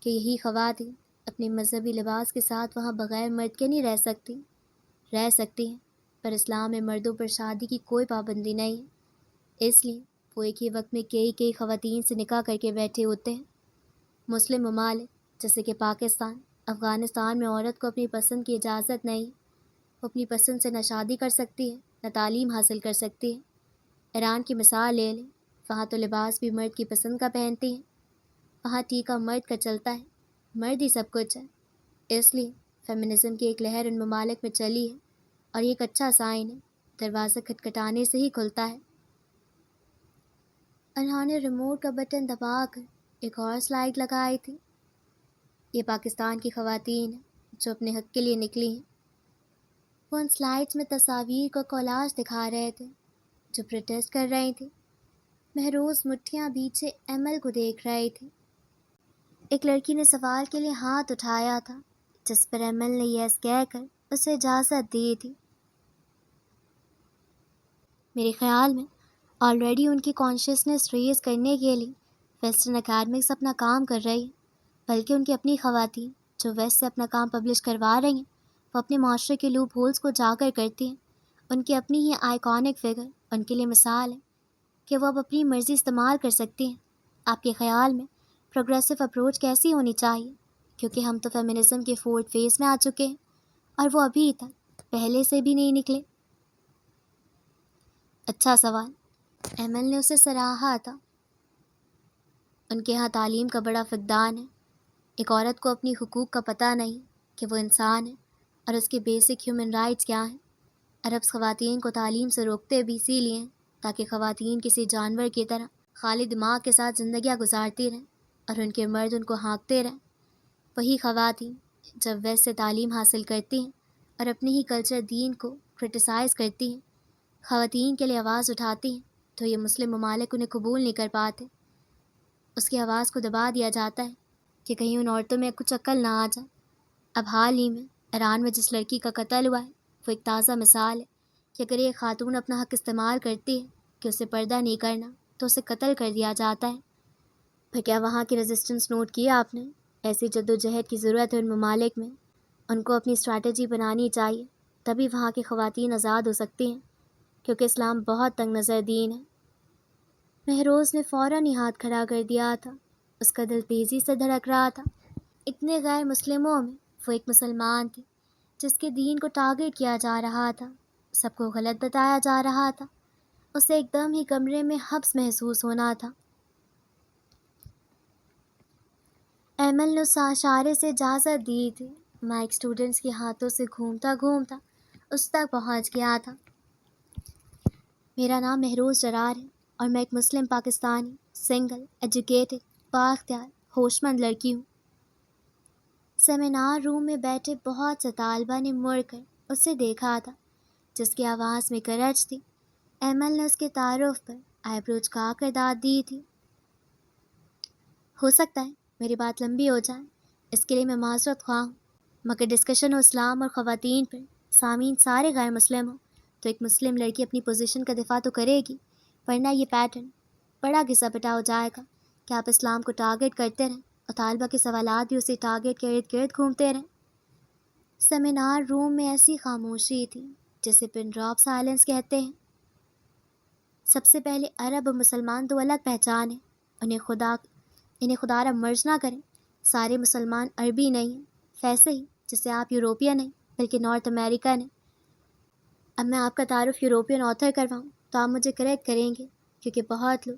کہ یہی خواتین اپنے مذہبی لباس کے ساتھ وہاں بغیر مرد کے نہیں رہ سکتی ہیں، پر اسلام میں مردوں پر شادی کی کوئی پابندی نہیں ہے، اس لیے وہ ایک ہی وقت میں کئی خواتین سے نکاح کر کے بیٹھے ہوتے ہیں۔ مسلم ممالک جیسے کہ پاکستان، افغانستان میں عورت کو اپنی پسند کی اجازت نہیں، وہ اپنی پسند سے نہ شادی کر سکتی ہے نہ تعلیم حاصل کر سکتی ہے۔ ایران کی مثال لے لیں، وہاں تو لباس بھی مرد کی پسند کا پہنتی ہیں، وہاں ٹیکہ مرد کا چلتا ہے، مرد ہی سب کچھ ہے۔ اس لیے فیمنزم کی ایک لہر ان ممالک میں چلی ہے، اور یہ ایک اچھا سائن ہے، دروازہ کھٹکھٹانے سے ہی کھلتا ہے۔ انہوں نے ریموٹ کا بٹن دبا کر ایک اور سلائیڈ لگائی تھی۔ یہ پاکستان کی خواتین ہیں جو اپنے حق کے لیے نکلی ہیں۔ وہ ان سلائیڈز میں تصاویر کا کولاج دکھا رہے تھے جو پروٹیسٹ کر رہی تھی۔ مہروز مٹھیاں بیچے ایمل کو دیکھ رہی تھی۔ ایک لڑکی نے سوال کے لیے ہاتھ اٹھایا تھا، جس پر ایمل نے یس کہہ کر اسے اجازت دی تھی۔ میرے خیال میں آلریڈی ان کی کانشیسنس ریز کرنے کے لیے ویسٹرن اکیڈمکس اپنا کام کر رہی ہیں، بلکہ ان کی اپنی خواتین جو ویسٹ سے اپنا کام پبلش کروا رہی ہیں، وہ اپنے معاشرے کے لوپ ہولز کو اجاگر کرتی ہیں۔ ان کی اپنی ہی آئیکونک فگر ان کے لیے مثال ہے کہ وہ اب اپنی مرضی استعمال کر سکتی ہیں۔ آپ کے خیال میں پروگریسو اپروچ کیسی ہونی چاہیے؟ کیونکہ ہم تو فیمنزم کے فورتھ فیز میں آ چکے ہیں، اور وہ ابھی تک پہلے سے بھی نہیں نکلے۔ اچھا سوال، ایمل نے اسے سراہا تھا۔ ان کے ہاں تعلیم کا بڑا فقدان ہے۔ ایک عورت کو اپنی حقوق کا پتہ نہیں کہ وہ انسان ہے اور اس کے بیسک ہیومن رائٹس کیا ہیں۔ عرب خواتین کو تعلیم سے روکتے بھی اسی لیے ہیں تاکہ خواتین کسی جانور کی طرح خالی دماغ کے ساتھ زندگیاں گزارتی رہیں اور ان کے مرد ان کو ہانکتے رہیں۔ وہی خواتین جب ویسٹ سے تعلیم حاصل کرتی ہیں اور اپنے ہی کلچر دین کو کرٹیسائز کرتی ہیں، خواتین کے لیے آواز اٹھاتی ہیں، تو یہ مسلم ممالک انہیں قبول نہیں کر پاتے۔ اس کی آواز کو دبا دیا جاتا ہے کہ کہیں ان عورتوں میں کچھ عقل نہ آ جائے۔ اب حال ہی میں ایران میں جس لڑکی کا قتل ہوا ہے، وہ ایک تازہ مثال ہے کہ اگر ایک خاتون اپنا حق استعمال کرتی ہے کہ اسے پردہ نہیں کرنا، تو اسے قتل کر دیا جاتا ہے۔ پھر کیا وہاں کی ریزسٹنس نوٹ کیا آپ نے؟ ایسی جدوجہد کی ضرورت ہے ان ممالک میں۔ ان کو اپنی اسٹریٹجی بنانی چاہیے، تبھی وہاں کی خواتین آزاد ہو سکتی ہیں، کیونکہ اسلام بہت تنگ نظر دین ہے۔ مہروز نے فوراً ہی ہاتھ کھڑا کر دیا تھا۔ اس کا دل تیزی سے دھڑک رہا تھا۔ اتنے غیر مسلموں میں وہ ایک مسلمان تھی جس کے دین کو ٹارگٹ کیا جا رہا تھا، سب کو غلط بتایا جا رہا تھا۔ اسے ایک دم ہی کمرے میں حبس محسوس ہونا تھا۔ ایمل نے اس اشارے سے اجازت دی تھی۔ مائک اسٹوڈنٹس کے ہاتھوں سے گھومتا گھومتا اس تک پہنچ گیا تھا۔ میرا نام مہروز جرار ہے اور میں ایک مسلم پاکستانی، سنگل، ایجوکیٹڈ، بااختیار، ہوش مند لڑکی ہوں۔ سیمینار روم میں بیٹھے بہت سے طالبہ نے مڑ کر اسے دیکھا تھا، جس کی آواز میں گرج تھی۔ ایمل نے اس کے تعارف پر آئی برو جھکا کر داد دی تھی۔ ہو سکتا ہے میری بات لمبی ہو جائے، اس کے لیے میں معذرت خواہ ہوں، مگر ڈسکشن ہو اسلام اور خواتین پر، سامعین سارے غیر مسلم ہوں، تو ایک مسلم لڑکی اپنی پوزیشن کا دفاع تو کرے گی، ورنہ یہ پیٹرن بڑا گھسا پٹا ہو جائے گا کہ آپ اسلام کو ٹارگٹ کرتے رہیں اور طالبہ کے سوالات بھی اسی ٹارگٹ کے ارد گرد گھومتے رہیں۔ سیمینار روم میں ایسی خاموشی تھی جسے پن ڈراپ سائلنس کہتے ہیں۔ سب سے پہلے عرب اور مسلمان دو الگ پہچان ہیں، انہیں خدا را مرج نہ کریں۔ سارے مسلمان عربی نہیں ہیں، ویسے ہی جسے آپ یوروپین نہیں بلکہ نارتھ امریکن ہیں۔ اب میں آپ کا تعارف یوروپین آتھر کرواؤں تو آپ مجھے کریکٹ کریں گے، کیونکہ بہت لوگ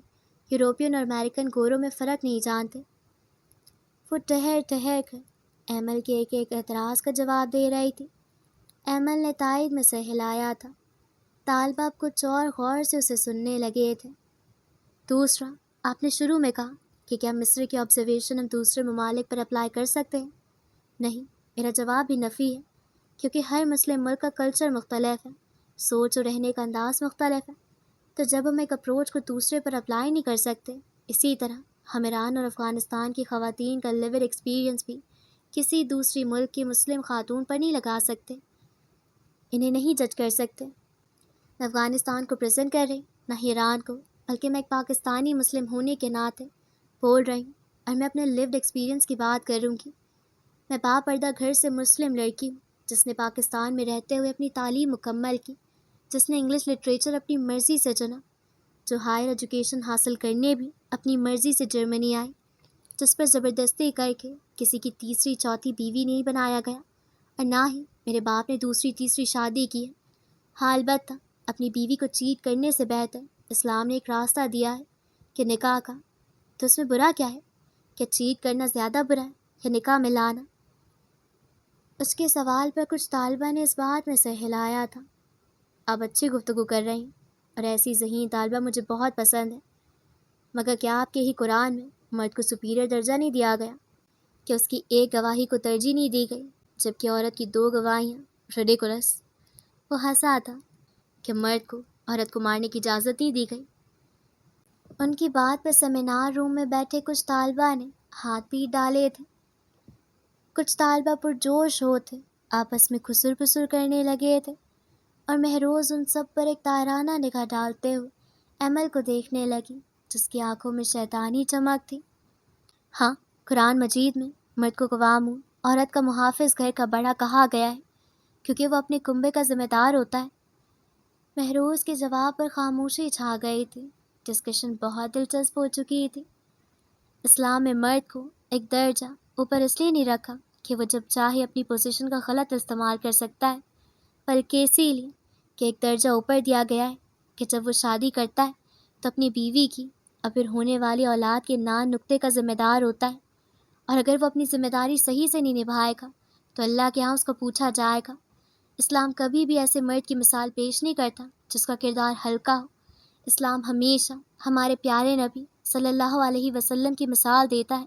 یوروپین اور امریکن گوروں میں فرق نہیں جانتے۔ وہ ٹہر کر ایمل کے ایک اعتراض کا جواب دے رہی تھی۔ ایمل نے تائید میں سر ہلایا تھا۔ طالبہ اب کچھ اور غور سے اسے سننے لگے تھے۔ دوسرا، آپ نے شروع میں کہا کہ کیا مصر کی آبزرویشن ہم دوسرے ممالک پر اپلائی کر سکتے ہیں؟ نہیں، میرا جواب بھی نفی ہے، کیونکہ ہر مسلم ملک کا کلچر مختلف ہے، سوچ اور رہنے کا انداز مختلف ہے۔ تو جب ہم ایک اپروچ کو دوسرے پر اپلائی نہیں کر سکتے، اسی طرح ہم ایران اور افغانستان کی خواتین کا لیور ایکسپیرینس بھی کسی دوسری ملک کی مسلم خاتون پر نہیں لگا سکتے، انہیں نہیں جج کر سکتے۔ نہ افغانستان کو پریزنٹ کر رہی، نہ ہی ایران کو، بلکہ میں ایک پاکستانی مسلم ہونے کے ناطے بول رہی ہوں اور میں اپنے لیوڈ ایکسپیرینس کی بات کروں گی۔ میں پردہ گھر سے مسلم لڑکی ہوں، جس نے پاکستان میں رہتے ہوئے اپنی تعلیم مکمل کی، جس نے انگلش لٹریچر اپنی مرضی سے چنا، جو ہائر ایجوکیشن حاصل کرنے بھی اپنی مرضی سے جرمنی آئی، جس پر زبردستی کر کے کسی کی تیسری چوتھی بیوی نہیں بنایا گیا، اور نہ ہی میرے باپ نے دوسری تیسری شادی کی ہے۔ ہاں، البتہ اپنی بیوی کو چیٹ کرنے سے بہتر اسلام نے ایک راستہ دیا ہے کہ نکاح کا، تو اس میں برا کیا ہے؟ کہ چیٹ کرنا زیادہ برا ہے یا نکاح میں لانا؟ اس کے سوال پر کچھ طالبہ نے اس بات میں سر ہلایا تھا۔ آپ اچھی گفتگو کر رہی ہیں، اور ایسی ذہین طالبہ مجھے بہت پسند ہے، مگر کیا آپ کے ہی قرآن میں مرد کو سپیریئر درجہ نہیں دیا گیا، کہ اس کی ایک گواہی کو ترجیح نہیں دی گئی جبکہ عورت کی 2 گواہیاں؟ ریڈیکولس۔ وہ ہنسا تھا کہ مرد کو عورت کو مارنے کی اجازت نہیں دی گئی۔ ان کی بات پر سیمینار روم میں بیٹھے کچھ طالبہ نے ہاتھ پیٹ ڈالے تھے۔ کچھ طالبہ پرجوش ہوتے آپس میں خسر پسر کرنے لگے تھے، اور مہروز ان سب پر ایک تائرانہ نگاہ ڈالتے ہوئے ایمل کو دیکھنے لگی، جس کی آنکھوں میں شیطانی چمک تھی۔ ہاں، قرآن مجید میں مرد کو قوامون، عورت کا محافظ گھر کا بڑا کہا گیا ہے، کیونکہ وہ اپنے کنبے کا ذمہ دار ہوتا ہے۔ مہروز کے جواب پر خاموشی چھا گئی تھی۔ ڈسکشن بہت دلچسپ ہو چکی تھی۔ اسلام میں مرد کو ایک درجہ اوپر اس لیے نہیں رکھا کہ وہ جب چاہے اپنی پوزیشن کا غلط استعمال کر سکتا ہے، بلکہ اسی لیے کہ ایک درجہ اوپر دیا گیا ہے کہ جب وہ شادی کرتا ہے تو اپنی بیوی کی اور پھر ہونے والی اولاد کے نقطے کا ذمہ دار ہوتا ہے، اور اگر وہ اپنی ذمہ داری صحیح سے نہیں نبھائے گا تو اللہ کے ہاں اس کو پوچھا جائے گا۔ اسلام کبھی بھی ایسے مرد کی مثال پیش نہیں کرتا جس کا کردار ہلکا ہو۔ اسلام ہمیشہ ہمارے پیارے نبی صلی اللہ علیہ وسلم کی مثال دیتا ہے،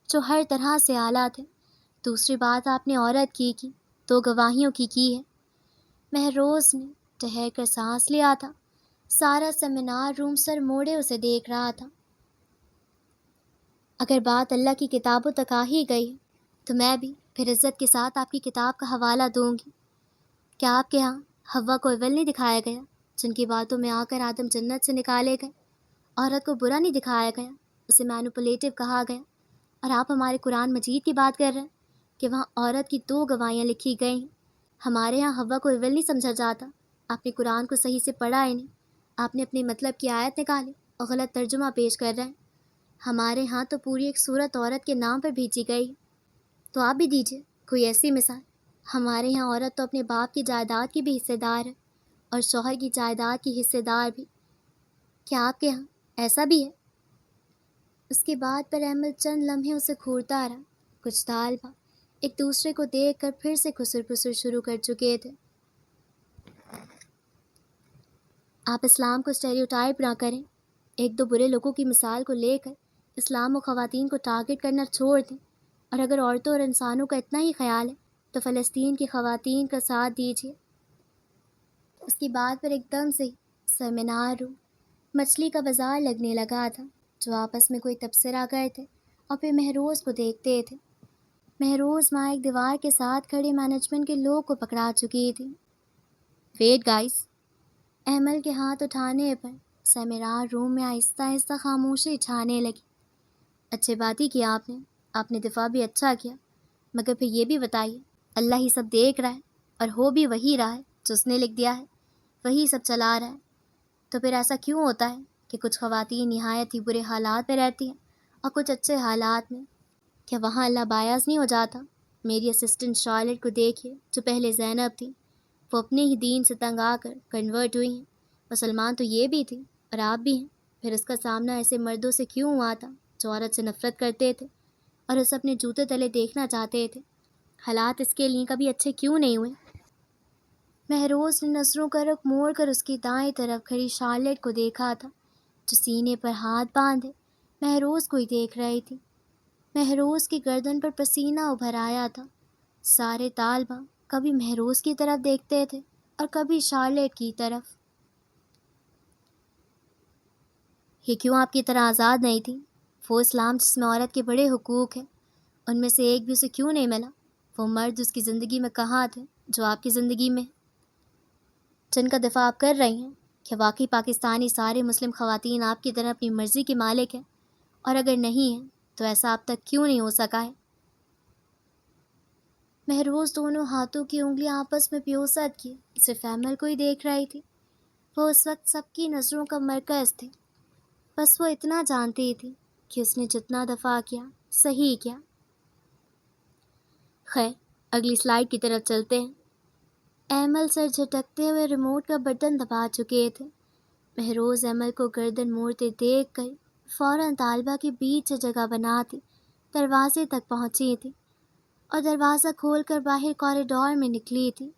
جو ہر طرح سے اعلیٰ تھے۔ دوسری بات آپ نے عورت کی 2 گواہیوں کی ہے۔ مہروز نے ٹھہر کر سانس لیا تھا۔ سارا سیمینار روم سر موڑے اسے دیکھ رہا تھا۔ اگر بات اللہ کی کتابوں تک آ ہی گئی تو میں بھی پھر عزت کے ساتھ آپ کی کتاب کا حوالہ دوں گی۔ کیا آپ کے ہاں حوا کو اول نہیں دکھایا گیا، جن کی باتوں میں آ کر آدم جنت سے نکالے گئے؟ عورت کو برا نہیں دکھایا گیا، اسے مینوپولیٹو کہا گیا، اور آپ ہمارے قرآن مجید کی بات کر رہے ہیں کہ وہاں عورت کی 2 گواہیاں لکھی گئی ہیں۔ ہمارے ہاں حوا کو اول نہیں سمجھا جاتا۔ آپ نے قرآن کو صحیح سے پڑھا ہی نہیں، آپ نے اپنے مطلب کی آیت نکالی اور غلط ترجمہ پیش کر رہے ہیں۔ ہمارے ہاں تو پوری ایک سورت عورت کے نام پر بھیجی گئی، تو آپ بھی دیجیے کوئی ایسی مثال۔ ہمارے ہاں عورت تو اپنے باپ کی جائیداد کی بھی حصے دار ہے، اور شوہر کی جائیداد کی حصے دار بھی۔ کیا آپ کے ہاں ایسا بھی ہے؟ اس کی بات پر احمد چند لمحے اسے گھورتا رہا۔ کچھ طالبہ ایک دوسرے کو دیکھ کر پھر سے خسر پسر شروع کر چکے تھے۔ آپ اسلام کو اسٹیریوٹائپ نہ کریں۔ 1-2 برے لوگوں کی مثال کو لے کر اسلام و خواتین کو ٹارگٹ کرنا چھوڑ دیں، اور اگر عورتوں اور انسانوں کا اتنا ہی خیال ہے تو فلسطین کی خواتین کا ساتھ دیجیے۔ اس کی بات پر ایک دم سے ہی سیمینار روم مچھلی کا بازار لگنے لگا تھا، جو آپس میں کوئی تبصرہ کرتے اور پھر مہروز کو دیکھتے تھے۔ مہروز وہاں ایک دیوار کے ساتھ کھڑے مینجمنٹ کے لوگ کو پکڑا چکی تھی۔ Wait guys. احمل کے ہاتھ اٹھانے پر سیمینار روم میں آہستہ آہستہ خاموشی چھانے لگی۔ اچھے بات ہی کیا آپ نے دفاع بھی اچھا کیا، مگر پھر یہ بھی بتائیے، اللہ ہی سب دیکھ رہا ہے اور ہو بھی وہی رہا ہے جو اس نے لکھ دیا ہے، وہی سب چلا رہا ہے، تو پھر ایسا کیوں ہوتا ہے کہ کچھ خواتین نہایت ہی برے حالات میں رہتی ہیں اور کچھ اچھے حالات میں؟ کیا وہاں اللہ باعث نہیں ہو جاتا؟ میری اسسٹنٹ شارلٹ کو دیکھیے، جو پہلے زینب تھی، وہ اپنے ہی دین سے تنگ آ کر کنورٹ ہوئی ہیں۔ مسلمان تو یہ بھی تھی اور آپ بھی ہیں، پھر اس کا سامنا ایسے مردوں سے کیوں ہوا تھا جو عورت سے نفرت کرتے تھے اور اسے اپنے جوتے تلے دیکھنا چاہتے تھے؟ حالات اس کے لیے کبھی اچھے کیوں نہیں ہوئے؟ مہروز نے نظروں کا رخ موڑ کر اس کی دائیں طرف کھڑی شارلٹ کو دیکھا تھا، جو سینے پر ہاتھ باندھے مہروز کو ہی دیکھ رہی تھی۔ مہروز کی گردن پر پسینہ ابھر آیا تھا۔ سارے طالبہ کبھی مہروز کی طرف دیکھتے تھے اور کبھی شارلٹ کی طرف۔ یہ کیوں آپ کی طرح آزاد نہیں تھی؟ وہ اسلام جس میں عورت کے بڑے حقوق ہیں، ان میں سے ایک بھی اسے کیوں نہیں ملا؟ وہ مرد اس کی زندگی میں کہاں تھے جو آپ کی زندگی میں، جن کا دفاع آپ کر رہی ہیں؟ کہ واقعی پاکستانی سارے مسلم خواتین آپ کی طرح اپنی مرضی کی مالک ہیں؟ اور اگر نہیں ہیں تو ایسا اب تک کیوں نہیں ہو سکا ہے؟ مہروز دونوں ہاتھوں کی انگلیاں آپس میں پیوست کی صرف ایمل کو ہی دیکھ رہی تھی۔ وہ اس وقت سب کی نظروں کا مرکز تھے۔ بس وہ اتنا جانتی تھی کہ اس نے جتنا دفع کیا صحیح کیا۔ خیر، اگلی سلائیڈ کی طرف چلتے ہیں۔ ایمل سر جھٹکتے ہوئے ریموٹ کا بٹن دبا چکے تھے۔ مہروز ایمل کو گردن موڑتے دیکھ کر فوراً طالبہ کے بیچ سے جگہ بناتی دروازے تک پہنچی تھی اور دروازہ کھول کر باہر کوریڈور میں نکلی تھی۔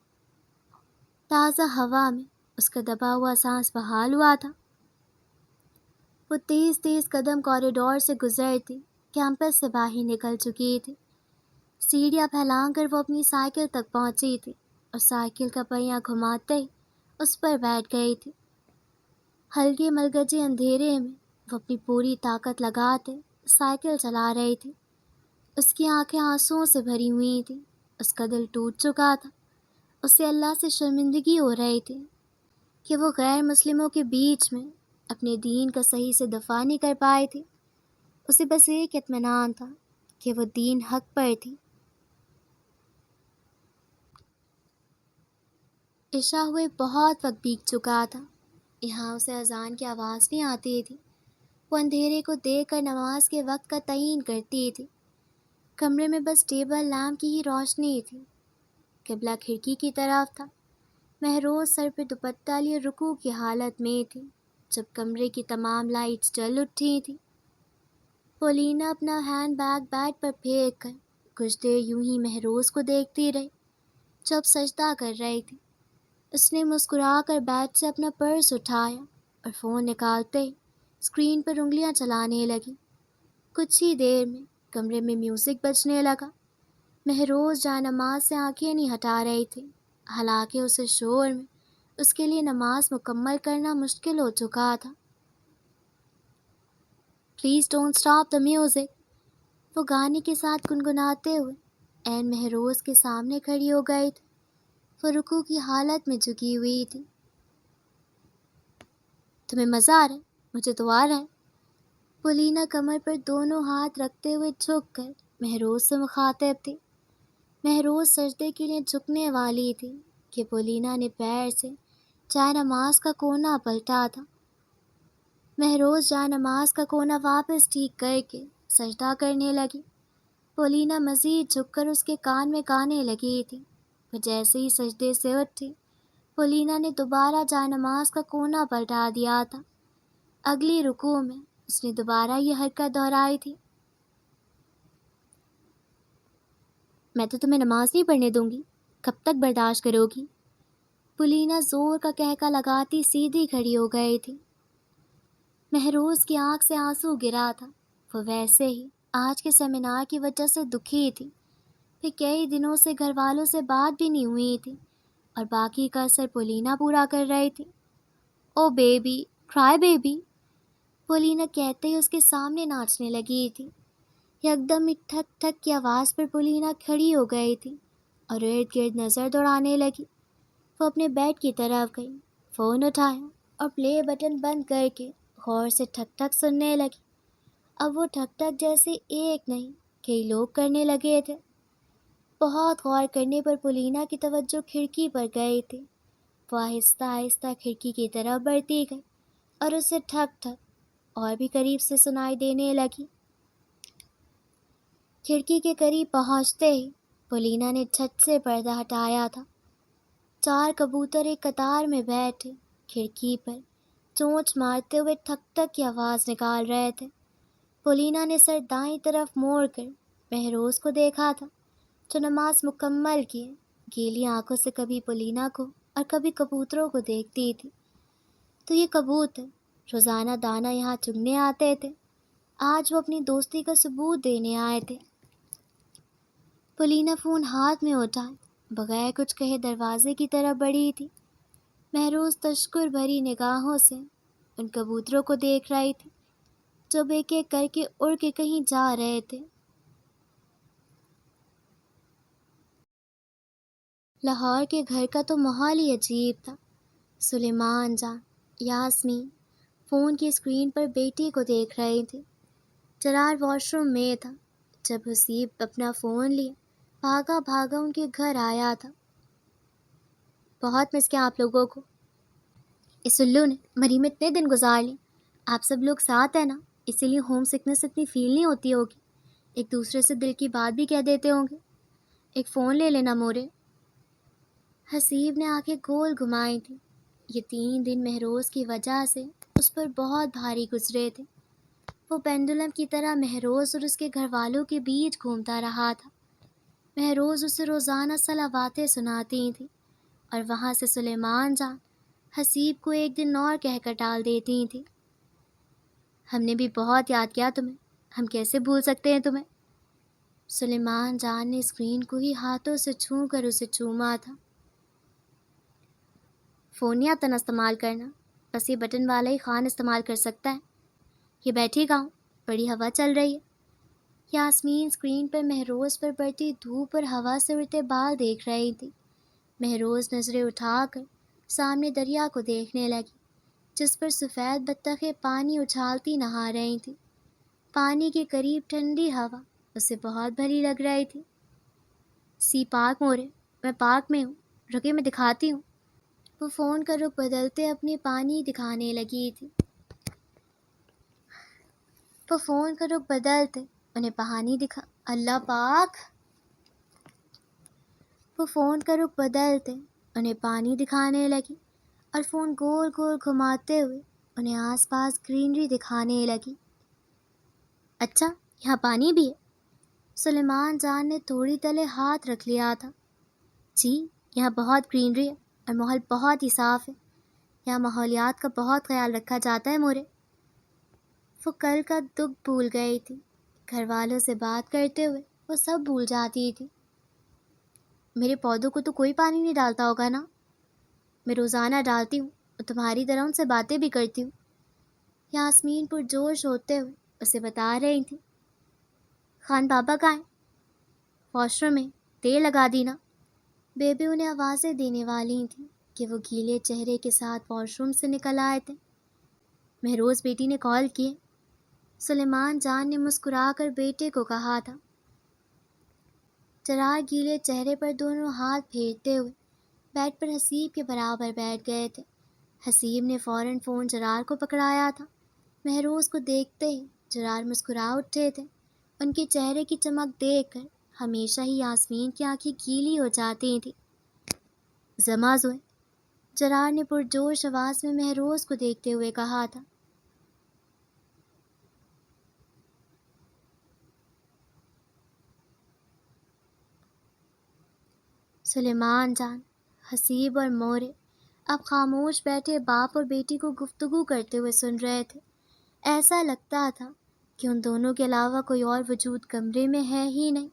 تازہ ہوا میں اس کا دبا ہوا سانس بحال ہوا تھا۔ وہ تیز تیز قدم کوریڈور سے گزرتی کیمپس سے باہر نکل چکی تھی۔ سیڑھیاں پھیلان کر وہ اپنی سائیکل تک پہنچی تھی اور سائیکل کا پہیہ گھماتے ہی اس پر بیٹھ گئی تھی۔ ہلکے ملگجے اندھیرے میں وہ اپنی پوری طاقت لگاتے سائیکل چلا رہی تھی۔ اس کی آنکھیں آنسوؤں سے بھری ہوئی تھیں۔ اس کا دل ٹوٹ چکا تھا۔ اسے اللہ سے شرمندگی ہو رہی تھی کہ وہ غیر مسلموں کے بیچ میں اپنے دین کا صحیح سے دفاع نہیں کر پائی تھی۔ اسے بس ایک اطمینان تھا کہ وہ دین حق پر تھی۔ عشاء ہوئے بہت وقت بیت چکا تھا۔ یہاں اسے اذان کی آواز نہیں آتی تھی۔ وہ اندھیرے کو دیکھ کر نماز کے وقت کا تعین کرتی تھی۔ کمرے میں بس ٹیبل لیمپ کی ہی روشنی تھی۔ قبلہ کھڑکی کی طرف تھا۔ مہروز سر پہ دوپٹہ لیے رکوع کی حالت میں تھی جب کمرے کی تمام لائٹس جل اٹھی تھی۔ پولینا اپنا ہینڈ بیگ بیڈ پر پھینک کر کچھ دیر یوں ہی مہروز کو دیکھتی رہی جب سجدہ کر رہی تھی۔ اس نے مسکرا کر بیڈ سے اپنا پرس اٹھایا اور فون نکالتے اسکرین پر انگلیاں چلانے لگی۔ کچھ ہی دیر میں کمرے میں میوزک بجنے لگا۔ مہروز جائے نماز سے آنکھیں نہیں ہٹا رہی تھی، حالانکہ اسے شور میں اس کے لیے نماز مکمل کرنا مشکل ہو چکا تھا۔ Please don't stop the music, وہ گانے کے ساتھ گنگناتے ہوئے عین مہروز کے سامنے کھڑی ہو گئی تھی۔ وہ رکوع کی حالت میں جھکی ہوئی تھی۔ تمہیں مزہ آ رہا ہے؟ مجھے تو آ رہا ہے۔ پولینا کمر پر دونوں ہاتھ رکھتے ہوئے جھک کر مہروز سے مخاطب تھی۔ مہروز سجدے کے لیے جھکنے والی تھی کہ پولینا نے پیر سے جائے نماز کا کونا پلٹا تھا۔ مہروز جائے نماز کا کونا واپس ٹھیک کر کے سجدہ کرنے لگی۔ پولینا مزید جھک کر اس کے کان میں گانے لگی تھی۔ وہ جیسے ہی سجدے سے اٹھی، پولینا نے دوبارہ جائے نماز کا کونا پلٹا دیا تھا۔ اگلی رکوع میں اس نے دوبارہ یہ حرکت دہرائی تھی۔ میں تو تمہیں نماز نہیں پڑھنے دوں گی، کب تک برداشت کرو گی؟ پولینا زور کا کہکا لگاتی سیدھی کھڑی ہو گئی تھی۔ مہروز کی آنکھ سے آنسو گرا تھا۔ وہ ویسے ہی آج کے سیمینار کی وجہ سے دکھی تھی۔ پھر کئی دنوں سے گھر والوں سے بات بھی نہیں ہوئی تھی اور باقی کا اثر پولینا پورا کر رہی تھی۔ او بیبی، کرائے بیبی، پولینا کہتے ہی اس کے سامنے ناچنے لگی تھی۔ یکدم ایک ٹھک ٹھک کی آواز پر پولینا کھڑی ہو گئی تھی اور ارد گرد نظر دوڑانے لگی۔ وہ اپنے بیڈ کی طرف گئی، فون اٹھایا اور پلے بٹن بند کر کے غور سے ٹھک ٹھک سننے لگی۔ اب وہ ٹھک ٹھک جیسے ایک نہیں کئی لوگ کرنے لگے تھے۔ بہت غور کرنے پر پولینا کی توجہ کھڑکی پر گئی تھی۔ وہ آہستہ آہستہ کھڑکی کی طرف بڑھتی گئی اور اسے ٹھک ٹھک اور بھی قریب سے سنائی دینے لگی۔ کھڑکی کے قریب پہنچتے ہی پولینا نے چھت سے پردہ ہٹایا تھا۔ 4 کبوتر ایک قطار میں بیٹھے کھڑکی پر چونچ مارتے ہوئے ٹھک ٹھک کی آواز نکال رہے تھے۔ پولینا نے سر دائیں طرف موڑ کر مہروز کو دیکھا تھا جو نماز مکمل کیے گیلی آنکھوں سے کبھی پولینا کو اور کبھی کبوتروں کو دیکھتی تھی۔ تو یہ کبوتر روزانہ دانہ یہاں چگنے آتے تھے، آج وہ اپنی دوستی کا ثبوت دینے آئے تھے۔ پولینا فون ہاتھ میں اٹھائے بغیر کچھ کہے دروازے کی طرف بڑھی تھی۔ مہروز تشکر بھری نگاہوں سے ان کبوتروں کو دیکھ رہی تھی جو ایک ایک کر کے اڑ کے کہیں جا رہے تھے۔ لاہور کے گھر کا تو ماحول ہی عجیب تھا۔ سلیمان جان، یاسمین فون کی اسکرین پر بیٹی کو دیکھ رہی تھی۔ جرار واش روم میں تھا جب حسیب اپنا فون لیے بھاگا بھاگا ان کے گھر آیا تھا۔ بہت مس کیا آپ لوگوں کو۔ اس الو نے مریم اتنے دن گزار لی، آپ سب لوگ ساتھ ہیں نا، اسی لیے ہوم سکنس اتنی فیل نہیں ہوتی ہوگی، ایک دوسرے سے دل کی بات بھی کہہ دیتے ہوں گے۔ ایک فون لے لینا مورے۔ حسیب نے آنکھیں گول گھمائی تھیں۔ یہ 3 دن مہروز کی وجہ سے اس پر بہت بھاری گزرے تھے۔ وہ پینڈولم کی طرح مہروز اور اس کے گھر والوں کے بیچ گھومتا رہا تھا۔ مہروز اسے روزانہ صلواتیں سناتی تھی اور وہاں سے سلیمان جان حسیب کو ایک دن اور کہہ کر ٹال دیتی تھی، ہم نے بھی بہت یاد کیا تمہیں، ہم کیسے بھول سکتے ہیں تمہیں۔ سلیمان جان نے اسکرین کو ہی ہاتھوں سے چھو کر اسے چوما تھا۔ فون نہیں آتا نا استعمال کرنا، بس یہ بٹن والا ہی خان استعمال کر سکتا ہے۔ یہ بیٹھی گاؤں بڑی ہوا چل رہی ہے۔ یاسمین اسکرین پر مہروز پر پڑتی دھوپ اور ہوا سے اڑتے بال دیکھ رہی تھی۔ مہروز نظریں اٹھا کر سامنے دریا کو دیکھنے لگی جس پر سفید بطخیں پانی اچھالتی نہا رہی تھیں۔ پانی کے قریب ٹھنڈی ہوا اسے بہت بھری لگ رہی تھی۔ سی پارک مورے، میں پارک میں ہوں، رکے میں دکھاتی ہوں۔ وہ فون کا رخ بدلتے اپنے پانی دکھانے لگی تھی۔ وہ فون کا رخ بدلتے انہیں پانی دکھا اللہ پاک۔ وہ فون کا رخ بدلتے انہیں پانی دکھانے لگی اور فون گول گول گھماتے ہوئے انہیں آس پاس گرینری دکھانے لگی۔ اچھا یہاں پانی بھی ہے؟ سلیمان جان نے تھوڑی تلے ہاتھ رکھ لیا تھا۔ جی یہاں بہت گرینری ہے اور ماحول بہت ہی صاف ہے، یہاں ماحولیات کا بہت خیال رکھا جاتا ہے مورے۔ وہ کل کا دکھ بھول گئی تھی، گھر والوں سے بات کرتے ہوئے وہ سب بھول جاتی تھی۔ میرے پودوں کو تو کوئی پانی نہیں ڈالتا ہوگا نا؟ میں روزانہ ڈالتی ہوں اور تمہاری طرح ان سے باتیں بھی کرتی ہوں، یاسمین پرجوش ہوتے ہوئے اسے بتا رہی تھی۔ خان بابا کہاں ہیں؟ واش روم میں، تیل لگا دی نا۔ بیبی انہیں آوازیں دینے والی تھیں کہ وہ گیلے چہرے کے ساتھ واش روم سے نکل آئے تھے۔ مہروز بیٹی نے کال کی۔ سلیمان جان نے مسکرا کر بیٹے کو کہا تھا۔ جرار گیلے چہرے پر دونوں ہاتھ پھیرتے ہوئے بیڈ پر حسیب کے برابر بیٹھ گئے تھے۔ حسیب نے فوراً فون جرار کو پکڑایا تھا۔ مہروز کو دیکھتے ہی جرار مسکرا اٹھے تھے۔ ان کے چہرے کی چمک دیکھ کر ہمیشہ ہی یاسمین کی آنکھیں گیلی ہو جاتی تھیں۔ زماز ہوئے، جرار نے پرجوش آواز میں مہروز کو دیکھتے ہوئے کہا تھا۔ سلیمان جان، حسیب اور مورے اب خاموش بیٹھے باپ اور بیٹی کو گفتگو کرتے ہوئے سن رہے تھے۔ ایسا لگتا تھا کہ ان دونوں کے علاوہ کوئی اور وجود کمرے میں ہے ہی نہیں۔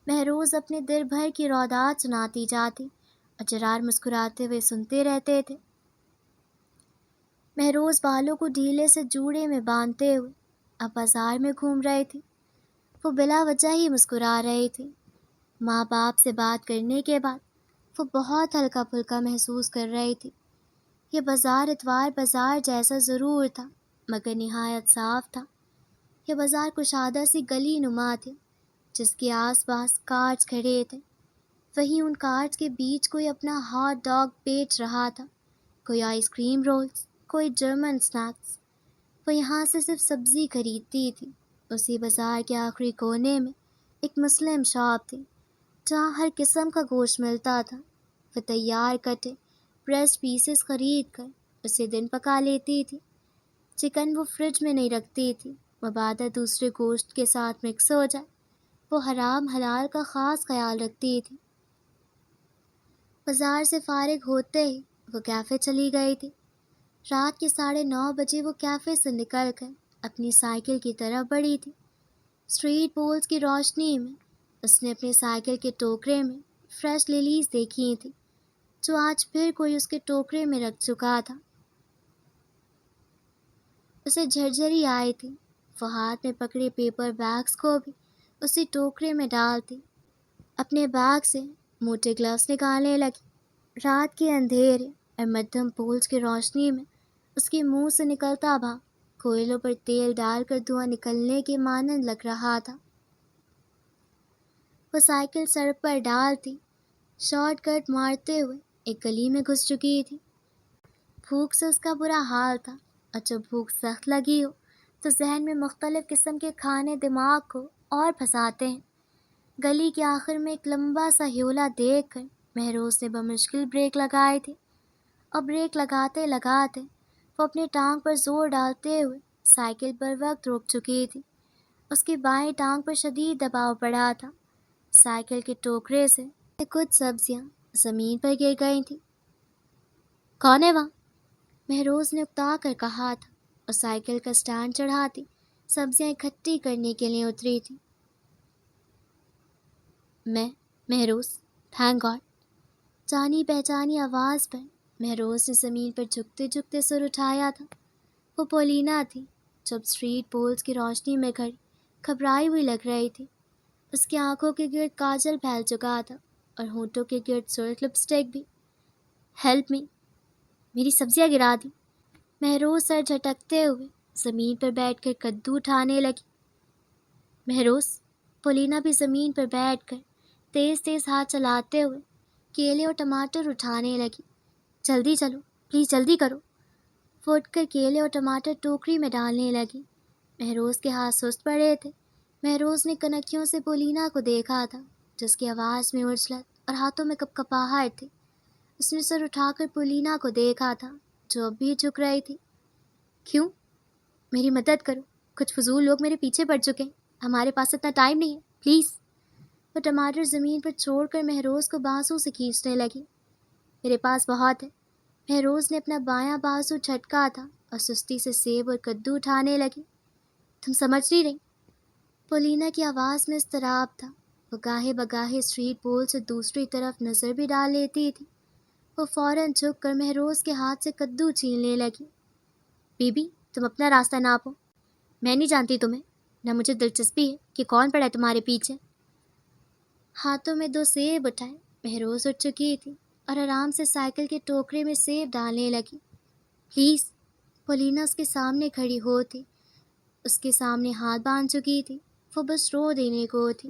مہروز اپنے دل بھر کی رودات سناتی جاتی اور جرار مسکراتے ہوئے سنتے رہتے تھے۔ مہروز بالوں کو ڈھیلے سے جوڑے میں باندھتے ہوئے اب بازار میں گھوم رہی تھی۔ وہ بلا وجہ ہی مسکرا رہی تھی۔ ماں باپ سے بات کرنے کے بعد وہ بہت ہلکا پھلکا محسوس کر رہی تھی۔ یہ بازار اتوار بازار جیسا ضرور تھا مگر نہایت صاف تھا۔ یہ بازار کشادہ سی گلی نما تھی جس کے آس پاس کارٹس کھڑے تھے۔ وہیں ان کارٹس کے بیچ کوئی اپنا ہاٹ ڈاگ بیچ رہا تھا، کوئی آئس کریم رولز، کوئی جرمن سنیکس۔ وہ یہاں سے صرف سبزی خریدتی تھی۔ اسی بازار کے آخری کونے میں ایک مسلم شاپ تھی جہاں ہر قسم کا گوشت ملتا تھا۔ وہ تیار کٹے بریسٹ پیسز خرید کر اسے دن پکا لیتی تھی۔ چکن وہ فریج میں نہیں رکھتی تھی، مبادا دوسرے گوشت کے ساتھ مکس ہو جائے۔ وہ حرام حلال کا خاص خیال رکھتی تھی۔ بازار سے فارغ ہوتے ہی وہ کیفے چلی گئی تھی۔ رات کے 9:30 بجے وہ کیفے سے نکل کر اپنی سائیکل کی طرف بڑھی تھی۔ اسٹریٹ پولز کی روشنی میں اس نے اپنے سائیکل کے ٹوکرے میں فریش لیلیز دیکھی تھی جو آج پھر کوئی اس کے ٹوکرے میں رکھ چکا تھا۔ اسے جھرجھری آئی تھی۔ وہ ہاتھ میں پکڑے پیپر بیگز کو بھی اسی ٹوکرے میں ڈالتی، اپنے بیگ سے موٹے گلوز نکالنے لگی۔ رات کے اندھیرے اور مدھم پولز کی روشنی میں اس کے منہ سے نکلتا بھاپ کوئلوں پر تیل ڈال کر دھواں نکلنے کے مانند لگ رہا تھا۔ وہ سائیکل سڑک پر ڈالتی شارٹ کٹ مارتے ہوئے ایک گلی میں گھس چکی تھی۔ بھوک سے اس کا برا حال تھا، اور جب بھوک سخت لگی ہو تو ذہن میں مختلف قسم کے کھانے دماغ کو اور پھنساتے ہیں۔ گلی کے آخر میں ایک لمبا سا ہیولا دیکھ کر مہروز نے بمشکل بریک لگائی تھی، اور بریک لگاتے لگاتے وہ اپنی ٹانگ پر زور ڈالتے ہوئے سائیکل پر وقت روک چکی تھی۔ اس کی بائیں ٹانگ پر شدید دباؤ پڑا تھا۔ سائیکل کے ٹوکرے سے کچھ سبزیاں زمین پر گر گئی تھیں۔ کون ہے وہاں؟ مہروز نے اکتا کر کہا تھا، اور سائیکل کا سٹینڈ چڑھاتی سبزیاں اکٹھی کرنے کے لیے اتری تھی۔ میں مہروز، تھینک گاڈ۔ جانی پہچانی آواز پر مہروز نے زمین پر جھکتے جھکتے سر اٹھایا تھا۔ وہ پولینا تھی، جب اسٹریٹ پولز کی روشنی میں کھڑی گھبرائی ہوئی لگ رہی تھی۔ اس کی آنکھوں کے گرد کاجل پھیل چکا تھا، اور ہونٹوں کے گرد سرخ لپسٹک بھی۔ ہیلپ می، میری سبزیاں گرا دی۔ مہروز سر جھٹکتے ہوئے زمین پر بیٹھ کر کدو اٹھانے لگی۔ مہروز، پولینا بھی زمین پر بیٹھ کر تیز تیز ہاتھ چلاتے ہوئے کیلے اور ٹماٹر اٹھانے لگی۔ جلدی چلو، پلیز جلدی کرو۔ وہ اٹھ کر کیلے اور ٹماٹر ٹوکری میں ڈالنے لگی۔ مہروز کے ہاتھ سست پڑے تھے۔ مہروز نے کنکھیوں سے پولینا کو دیکھا تھا، جس کی آواز میں عجلت اور ہاتھوں میں کپکپاہٹ تھی۔ اس نے سر اٹھا کر پولینا کو دیکھا تھا، جو اب بھی جھک رہی تھی۔ کیوں؟ میری مدد کرو، کچھ فضول لوگ میرے پیچھے پڑ چکے ہیں، ہمارے پاس اتنا ٹائم نہیں ہے، پلیز۔ وہ ٹماٹر زمین پر چھوڑ کر مہروز کو بازو سے کھینچنے لگی۔ میرے پاس بہت ہے۔ مہروز نے اپنا بایاں بازو جھٹکا تھا اور سستی سے سیب اور کدو اٹھانے لگی۔ تم سمجھ نہیں رہی؟ پولینا کی آواز میں اضطراب تھا۔ وہ گاہے بگاہے اسٹریٹ پول سے دوسری طرف نظر بھی ڈال لیتی تھی۔ وہ فوراً جھک کر مہروز کے ہاتھ سے کدو چھیننے لگی۔ بی بی، تم اپنا راستہ ناپو، میں نہیں جانتی تمہیں، نہ مجھے دلچسپی ہے کہ کون پڑا ہے تمہارے پیچھے۔ ہاتھوں میں 2 سیب اٹھائے مہروز اٹھ چکی تھی اور آرام سے سائیکل کے ٹوکرے میں سیب ڈالنے لگی۔ پلیز۔ پولینا اس کے سامنے کھڑی ہوتی، اس کے سامنے ہاتھ باندھ چکی تھی۔ وہ بس رو دینے کو تھی۔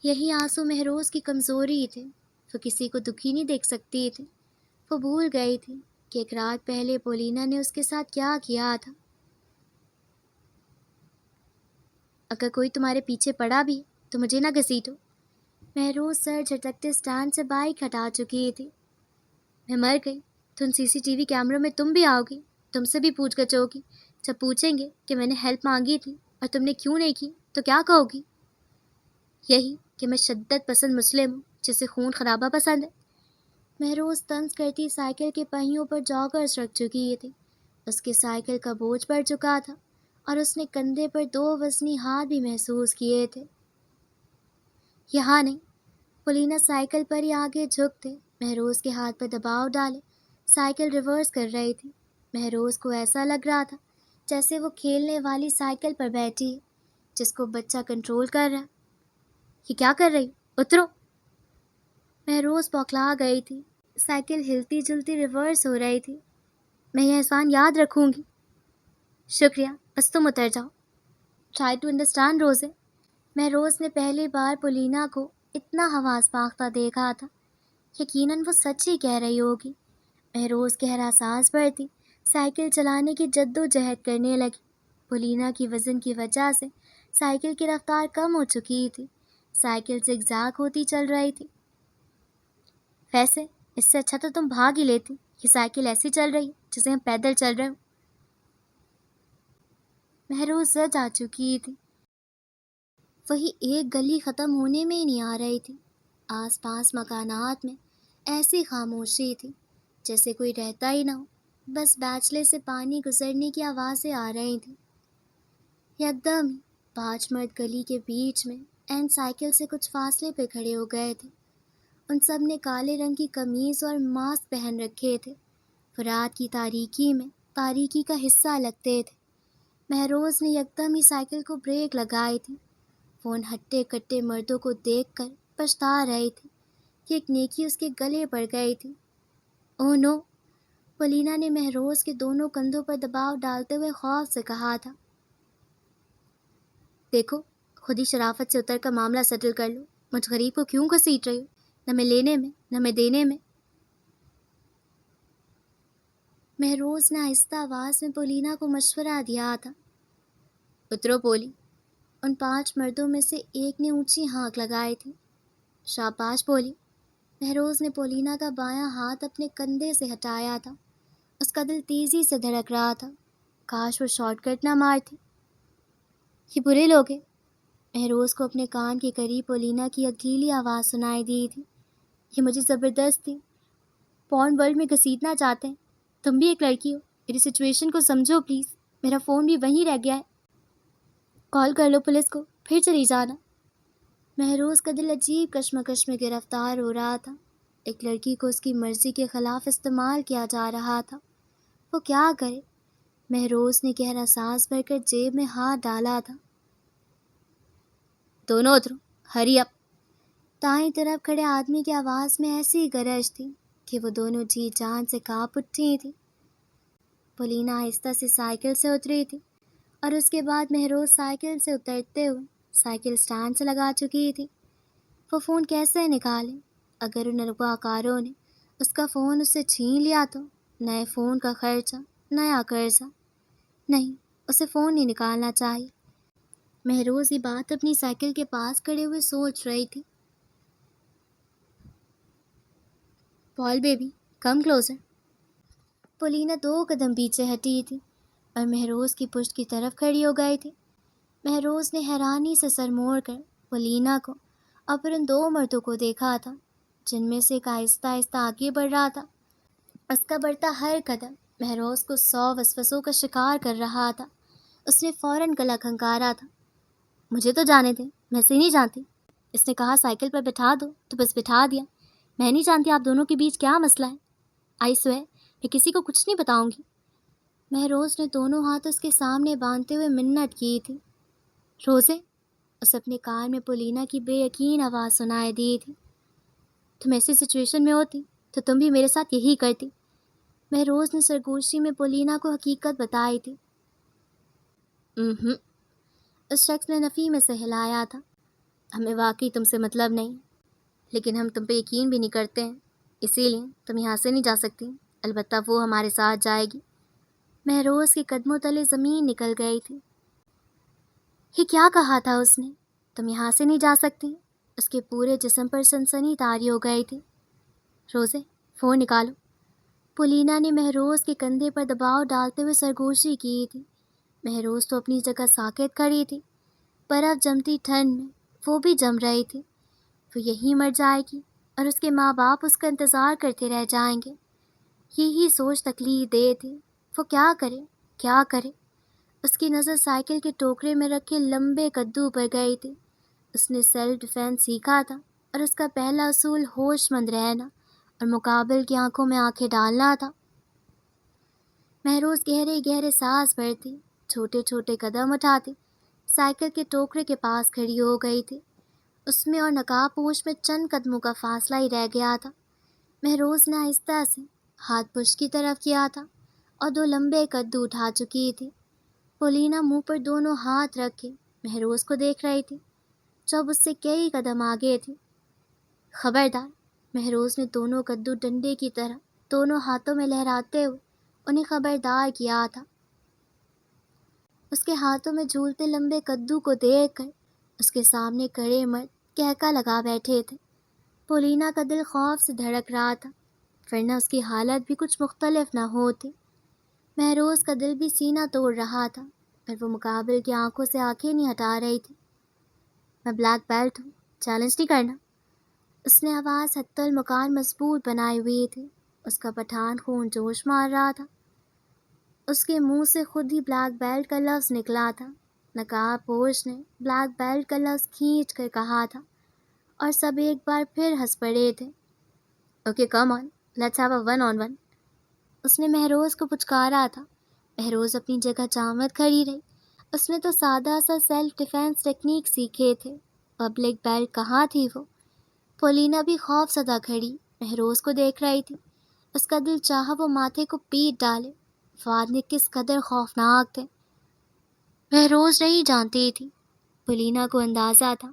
یہی آنسو مہروز کی کمزوری تھے۔ وہ کسی کو دکھی نہیں دیکھ سکتی تھی۔ وہ بھول گئی تھی کہ ایک رات پہلے پولینا نے اس کے ساتھ کیا کیا تھا۔ اگر کوئی تمہارے پیچھے پڑا بھی تو مجھے نہ گھسیٹو۔ مہروز سر جھٹکتے سٹینڈ سے بائک ہٹا چکی تھی۔ میں مر گئی تو ان CCTV کیمروں میں تم بھی آؤ گی، تم سے بھی پوچھ گچھ ہوگی۔ جب پوچھیں گے کہ میں نے ہیلپ مانگی تھی اور تم نے کیوں نہیں کی تو کیا کہو گی؟ یہی کہ میں شدت پسند مسلم ہوں جسے خون خرابہ پسند ہے۔ مہروز طنز کرتی سائیکل کے پہیوں پر جاگرز رکھ چکی تھی۔ اس کے سائیکل کا بوجھ بڑھ چکا تھا، اور اس نے کندھے پر 2 وزنی ہاتھ بھی محسوس کیے تھے۔ یہاں نہیں۔ پولینا سائیکل پر ہی آگے جھکتے مہروز کے ہاتھ پر دباؤ ڈالے سائیکل ریورس کر رہی تھی۔ مہروز کو ایسا لگ رہا تھا جیسے وہ کھیلنے والی سائیکل پر بیٹھی ہے جس کو بچہ کنٹرول کر رہا۔ یہ کیا کر رہی؟ اترو! مہروز بوکھلا گئی تھی۔ سائیکل ہلتی جلتی ریورس ہو رہی تھی۔ میں یہ احسان یاد رکھوں گی۔ شکریہ، بس تم اتر جاؤ۔ ٹرائی ٹو انڈرسٹینڈ روزے۔ مہروز نے پہلی بار پولینا کو اتنا حواس باختہ دیکھا تھا۔ یقیناً وہ سچ ہی کہہ رہی ہوگی۔ مہروز کے احساس بڑھتی سائیکل چلانے کی جد و جہد کرنے لگی۔ پولینا کی وزن کی وجہ سے سائیکل کی رفتار کم ہو چکی تھی۔ سائیکل زگ زاگ ہوتی چل رہی تھی۔ ویسے اس سے اچھا تو تم بھاگ ہی لیتی، یہ سائیکل ایسی چل رہی جیسے ہم پیدل چل رہے ہوں۔ مہروز زد آ چکی تھی۔ وہی ایک گلی ختم ہونے میں ہی نہیں آ رہی تھی۔ آس پاس مکانات میں ایسی خاموشی تھی جیسے کوئی رہتا ہی نہ ہو، بس بیچلے سے پانی گزرنے کی آوازیں آ رہی تھیں۔ یکدم ہی 5 مرد گلی کے بیچ میں این سائیکل سے کچھ فاصلے پہ کھڑے ہو گئے تھے۔ ان سب نے کالے رنگ کی قمیض اور ماسک پہن رکھے تھے۔ وہ رات کی تاریکی میں تاریکی کا حصہ لگتے تھے۔ مہروز نے یکدم ہی سائیکل کو بریک لگائی تھی۔ وہ ان ہٹے کٹے مردوں کو دیکھ کر پچھتا رہی تھی کہ ایک نیکی اس کے گلے پڑ گئی تھی۔ اوہ نو! پولینا نے مہروز کے دونوں کندھوں پر دباؤ ڈالتے ہوئے خوف سے کہا تھا، دیکھو خود ہی شرافت سے اتر کر معاملہ سیٹل کر لو، مجھ غریب کو کیوں گھسیٹ رہی ہو، نہ میں لینے میں نہ میں دینے میں۔ مہروز نے آہستہ آواز میں پولینا کو مشورہ دیا تھا، اترو پولی۔ ان 5 مردوں میں سے ایک نے اونچی ہانک لگائی تھی، شاباش پولی۔ مہروز نے پولینا کا بایاں ہاتھ اپنے کندھے سے ہٹایا تھا، اس کا دل تیزی سے دھڑک رہا تھا، کاش وہ شارٹ کٹ نہ مارتی۔ یہ برے لوگ ہیں۔ مہروز کو اپنے کان کے قریب پولینا کی اکیلی آواز سنائی دی تھی، یہ مجھے زبردستی پورن ورلڈ میں گھسیٹنا چاہتے ہیں۔ تم بھی ایک لڑکی ہو، میری سچویشن کو سمجھو پلیز، میرا فون بھی وہیں رہ گیا ہے، کال کر لو پولیس کو، پھر چلی جانا۔ مہروز کا دل عجیب کشمکش میں گرفتار ہو رہا تھا، ایک لڑکی کو اس کی مرضی کے خلاف استعمال کیا جا رہا تھا، وہ کیا کرے؟ مہروز نے گہرا سانس بھر کر جیب میں ہاتھ ڈالا تھا۔ دونوں اترو، ہری اپ۔ دائیں طرف کھڑے آدمی کی آواز میں ایسی گرج تھی کہ وہ دونوں جی جان سے کانپ اٹھی تھی۔ پولینا آہستہ سے سائیکل سے اتری تھی اور اس کے بعد مہروز سائیکل سے اترتے ہوئے سائیکل سٹینڈ سے لگا چکی تھی۔ وہ فون کیسے نکالے؟ اگر ان اغواکاروں نے اس کا فون اس سے چھین لیا تو نئے فون کا خرچہ، نیا قرضہ۔ نہیں، اسے فون نہیں نکالنا چاہیے۔ مہروز یہ بات اپنی سائیکل کے پاس کھڑے ہوئے سوچ رہی تھی۔ پال بیبی کم کلوزر۔ پولینا 2 قدم پیچھے ہٹی تھی اور مہروز کی پشت کی طرف کھڑی ہو گئی تھی۔ مہروز نے حیرانی سے سر موڑ کر پولینا کو اور پھر ان 2 مردوں کو دیکھا تھا، جن میں سے ایک آہستہ آہستہ آگے بڑھ رہا تھا۔ اس کا بڑھتا ہر قدم مہروز کو 100 وسوسوں کا شکار کر رہا تھا۔ اس نے فوراً گلا کھنکارا تھا، مجھے تو جانے دیں، میں اسے نہیں جانتی۔ اس نے کہا سائیکل پر بٹھا دو تو بس بٹھا دیا، میں نہیں جانتی آپ دونوں کے بیچ کیا مسئلہ ہے۔ آئی سوئر میں کسی کو کچھ نہیں بتاؤں گی۔ مہروز نے دونوں ہاتھ اس کے سامنے باندھتے ہوئے منت کی تھی۔ روزے، اس اپنے کان میں پولینا کی بے یقین آواز سنائی دی تھی، تم ایسی سچویشن میں ہوتی تو تم بھی میرے ساتھ یہی کرتی۔ مہروز نے سرگوشی میں پولینا کو حقیقت بتائی تھی۔ اس شخص نے نفی میں سے ہلایا تھا، ہمیں واقعی تم سے مطلب نہیں، لیکن ہم تم پہ یقین بھی نہیں کرتے ہیں، اسی لیے تم یہاں سے نہیں جا سکتی، البتہ وہ ہمارے ساتھ جائے گی۔ مہروز کے قدموں تلے زمین نکل گئی تھی۔ یہ کیا کہا تھا اس نے؟ تم یہاں سے نہیں جا سکتی؟ اس کے پورے جسم پر سنسنی طاری ہو گئی تھی۔ روزے فون نکالو۔ پولینا نے مہروز کے کندھے پر دباؤ ڈالتے ہوئے سرگوشی کی تھی۔ مہروز تو اپنی جگہ ساکت کھڑی تھی، برف جمتی ٹھنڈ میں وہ بھی جم رہی تھی۔ وہ یہیں مر جائے گی اور اس کے ماں باپ اس کا انتظار کرتے رہ جائیں گے، یہی سوچ تکلیف دے تھی۔ وہ کیا کرے کیا کرے؟ اس کی نظر سائیکل کے ٹوکرے میں رکھے لمبے کدو پر گئی تھی۔ اس نے سیلف ڈیفینس سیکھا تھا اور اس کا پہلا اصول ہوش مند رہنا اور مقابل کی آنکھوں میں آنکھیں ڈالنا تھا۔ مہروز گہرے گہرے سانس بھرتی، چھوٹے چھوٹے قدم اٹھاتی، سائیکل کے ٹوکرے کے پاس کھڑی ہو گئی تھی۔ اس میں اور نقاب پوش میں چند قدموں کا فاصلہ ہی رہ گیا تھا۔ مہروز نے آہستہ سے ہاتھ پشت کی طرف کیا تھا اور 2 لمبے کدو اٹھا چکی تھی۔ پولینا منہ پر دونوں ہاتھ رکھ کے مہروز کو دیکھ رہی تھی، جو اب اس سے کئی قدم آگے تھی۔ خبردار، مہروز نے دونوں کدو ڈنڈے کی طرح دونوں ہاتھوں میں لہراتے ہوئے انہیں خبردار کیا تھا۔ اس کے ہاتھوں میں جھولتے لمبے کدو کو دیکھ کر اس کے سامنے کھڑے مرد کہکا لگا بیٹھے تھے۔ پولینا کا دل خوف سے دھڑک رہا تھا، ورنہ اس کی حالت بھی کچھ مختلف نہ ہوتی۔ مہروز کا دل بھی سینہ توڑ رہا تھا، پر وہ مقابل کی آنکھوں سے آنکھیں نہیں ہٹا رہی تھی۔ میں بلیک بیلٹ ہوں، چیلنج نہیں کرنا۔ اس نے آواز حتی المکان مضبوط بنائی ہوئی تھی، اس کا پٹھان خون جوش مار رہا تھا۔ اس کے منہ سے خود ہی بلیک بیلٹ کا لفظ نکلا تھا۔ نقاب پوش نے بلیک بیلٹ کا لفظ کھینچ کر کہا تھا اور سب ایک بار پھر ہنس پڑے تھے۔ Okay come on, let's have a 1-on-1۔ اس نے مہروز کو پچکارا تھا۔ مہروز اپنی جگہ جامد کھڑی رہی۔ اس نے تو سادہ سا سیلف ڈیفینس ٹیکنیک سیکھے تھے، پبلک بیلٹ کہاں تھی وہ؟ پولینا بھی خوف زدہ کھڑی مہروز کو دیکھ رہی تھی۔ اس کا دل چاہا وہ ماتھے کو پیٹ ڈالے۔ فاتح کس قدر خوفناک تھے مہروز نہیں جانتی تھی، پولینا کو اندازہ تھا۔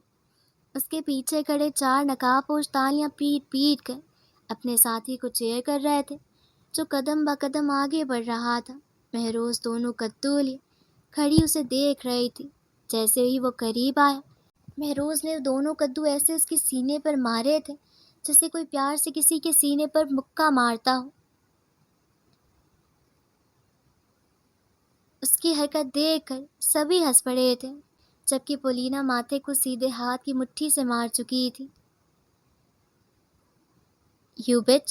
اس کے پیچھے کھڑے 4 نقاب پوش تالیاں پیٹ پیٹ کر اپنے ساتھی کو چیئر کر رہے تھے، جو قدم بہ قدم آگے بڑھ رہا تھا۔ مہروز دونوں کدو لیے کھڑی اسے دیکھ رہی تھی۔ جیسے ہی وہ قریب آیا، مہروز نے دونوں کدو ایسے اس کے سینے پر مارے تھے جیسے کوئی پیار سے کسی کے سینے پر مکہ مارتا ہو۔ اس کی حرکت دیکھ کر سبھی ہنس پڑے تھے، جبکہ پولینا ماتھے کو سیدھے ہاتھ کی مٹھی سے مار چکی تھی۔ یو بچ!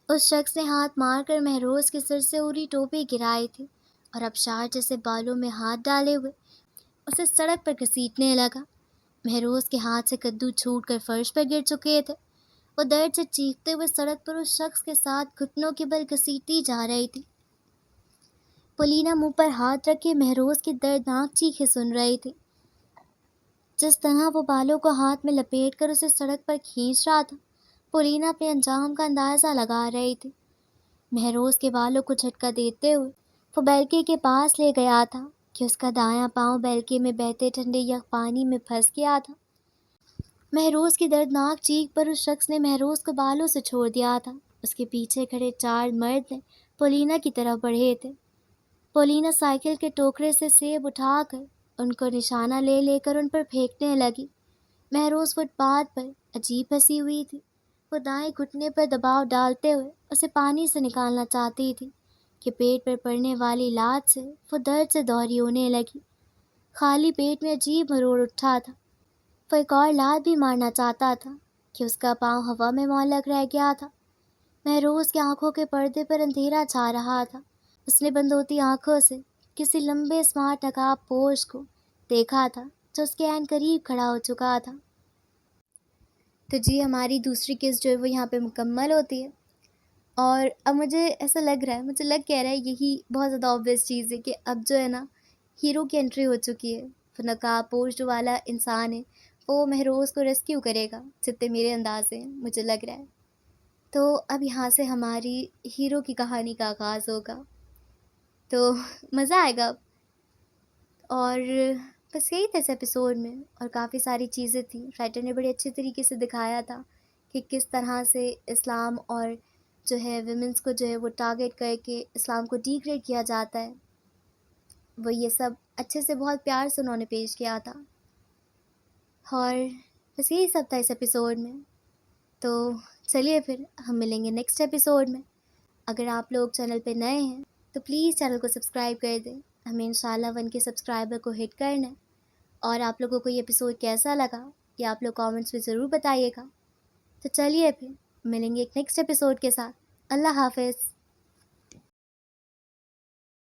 اس شخص نے ہاتھ مار کر مہروز کے سر سے اڑی ٹوپی گرائی تھی اور ابشار جیسے بالوں میں ہاتھ ڈالے ہوئے اسے سڑک پر گھسیٹنے لگا۔ مہروز کے ہاتھ سے کدو چھوٹ کر فرش پر گر چکے تھے۔ وہ درد سے چیختے ہوئے سڑک پر اس شخص کے ساتھ گھٹنوں کے بل گھسیٹتی جا رہی تھی۔ پولینا منہ پر ہاتھ رکھے مہروز کی دردناک چیخیں سن رہی تھی۔ جس طرح وہ بالوں کو ہاتھ میں لپیٹ کر اسے سڑک پر کھینچ رہا تھا، پولینا اپنے انجام کا اندازہ لگا رہی تھی۔ مہروز کے بالوں کو جھٹکا دیتے ہوئے وہ بیلکے کے پاس لے گیا تھا کہ اس کا دایاں پاؤں بیلکے میں بہتے ٹھنڈے یک پانی میں پھنس گیا تھا۔ مہروز کی دردناک چیخ پر اس شخص نے مہروز کو بالوں سے چھوڑ دیا تھا۔ اس کے پیچھے کھڑے 4 مرد نے پولینا کی طرف بڑھے تھے۔ پولینا سائیکل کے ٹوکرے سے سیب اٹھا کر ان کو نشانہ لے لے کر ان پر پھینکنے لگی۔ مہروز فٹ پاتھ پر عجیب پھنسی ہوئی تھی۔ وہ دائیں گھٹنے پر دباؤ ڈالتے ہوئے اسے پانی سے نکالنا چاہتی تھی کہ پیٹ پر پڑنے والی لات سے وہ درد سے دوہری ہونے لگی۔ خالی پیٹ میں عجیب مروڑ اٹھا تھا۔ وہ ایک اور لات بھی مارنا چاہتا تھا کہ اس کا پاؤں ہوا میں معلق رہ گیا تھا۔ مہروز کی آنکھوں کے پردے پر اندھیرا چھا رہا تھا۔ اس نے بند ہوتی آنکھوں سے کسی لمبے اسمارٹ نقاب پوش کو دیکھا تھا جو اس کے عین قریب کھڑا ہو چکا تھا۔ تو جی ہماری دوسری قسط جو ہے وہ یہاں پہ مکمل ہوتی ہے، اور اب مجھے ایسا لگ رہا ہے، مجھے لگ کہہ رہا ہے یہی بہت زیادہ آبویس چیز ہے کہ اب جو ہے نا ہیرو کی انٹری ہو چکی ہے۔ وہ نقاب پوش جو والا انسان ہے وہ مہروز کو ریسکیو کرے گا، جتنے میرے انداز سے مجھے لگ رہا ہے۔ تو اب یہاں سے ہماری ہیرو کی کہانی کا آغاز ہوگا، تو مزہ آئے گا۔ اور بس یہی تھا اس ایپیسوڈ میں، اور کافی ساری چیزیں تھیں۔ رائٹر نے بڑے اچھے طریقے سے دکھایا تھا کہ کس طرح سے اسلام اور جو ہے ویمنس کو جو ہے وہ ٹارگٹ کر کے اسلام کو ڈیگریڈ کیا جاتا ہے۔ وہ یہ سب اچھے سے بہت پیار سے انہوں نے پیش کیا تھا، اور بس یہی سب تھا اس ایپیسوڈ میں۔ تو چلیے پھر ہم ملیں گے نیکسٹ ایپیسوڈ میں۔ اگر آپ لوگ چینل پہ نئے ہیں تو پلیز چینل کو سبسکرائب کر دیں، ہمیں انشاءاللہ 1 کے سبسکرائبر کو ہٹ کرنا ہے۔ اور آپ لوگوں کو یہ ایپیسوڈ کیسا لگا یہ آپ لوگ کامنٹس میں ضرور بتائیے گا۔ تو چلیے پھر ملیں گے ایک نیکسٹ ایپیسوڈ کے ساتھ۔ اللہ حافظ۔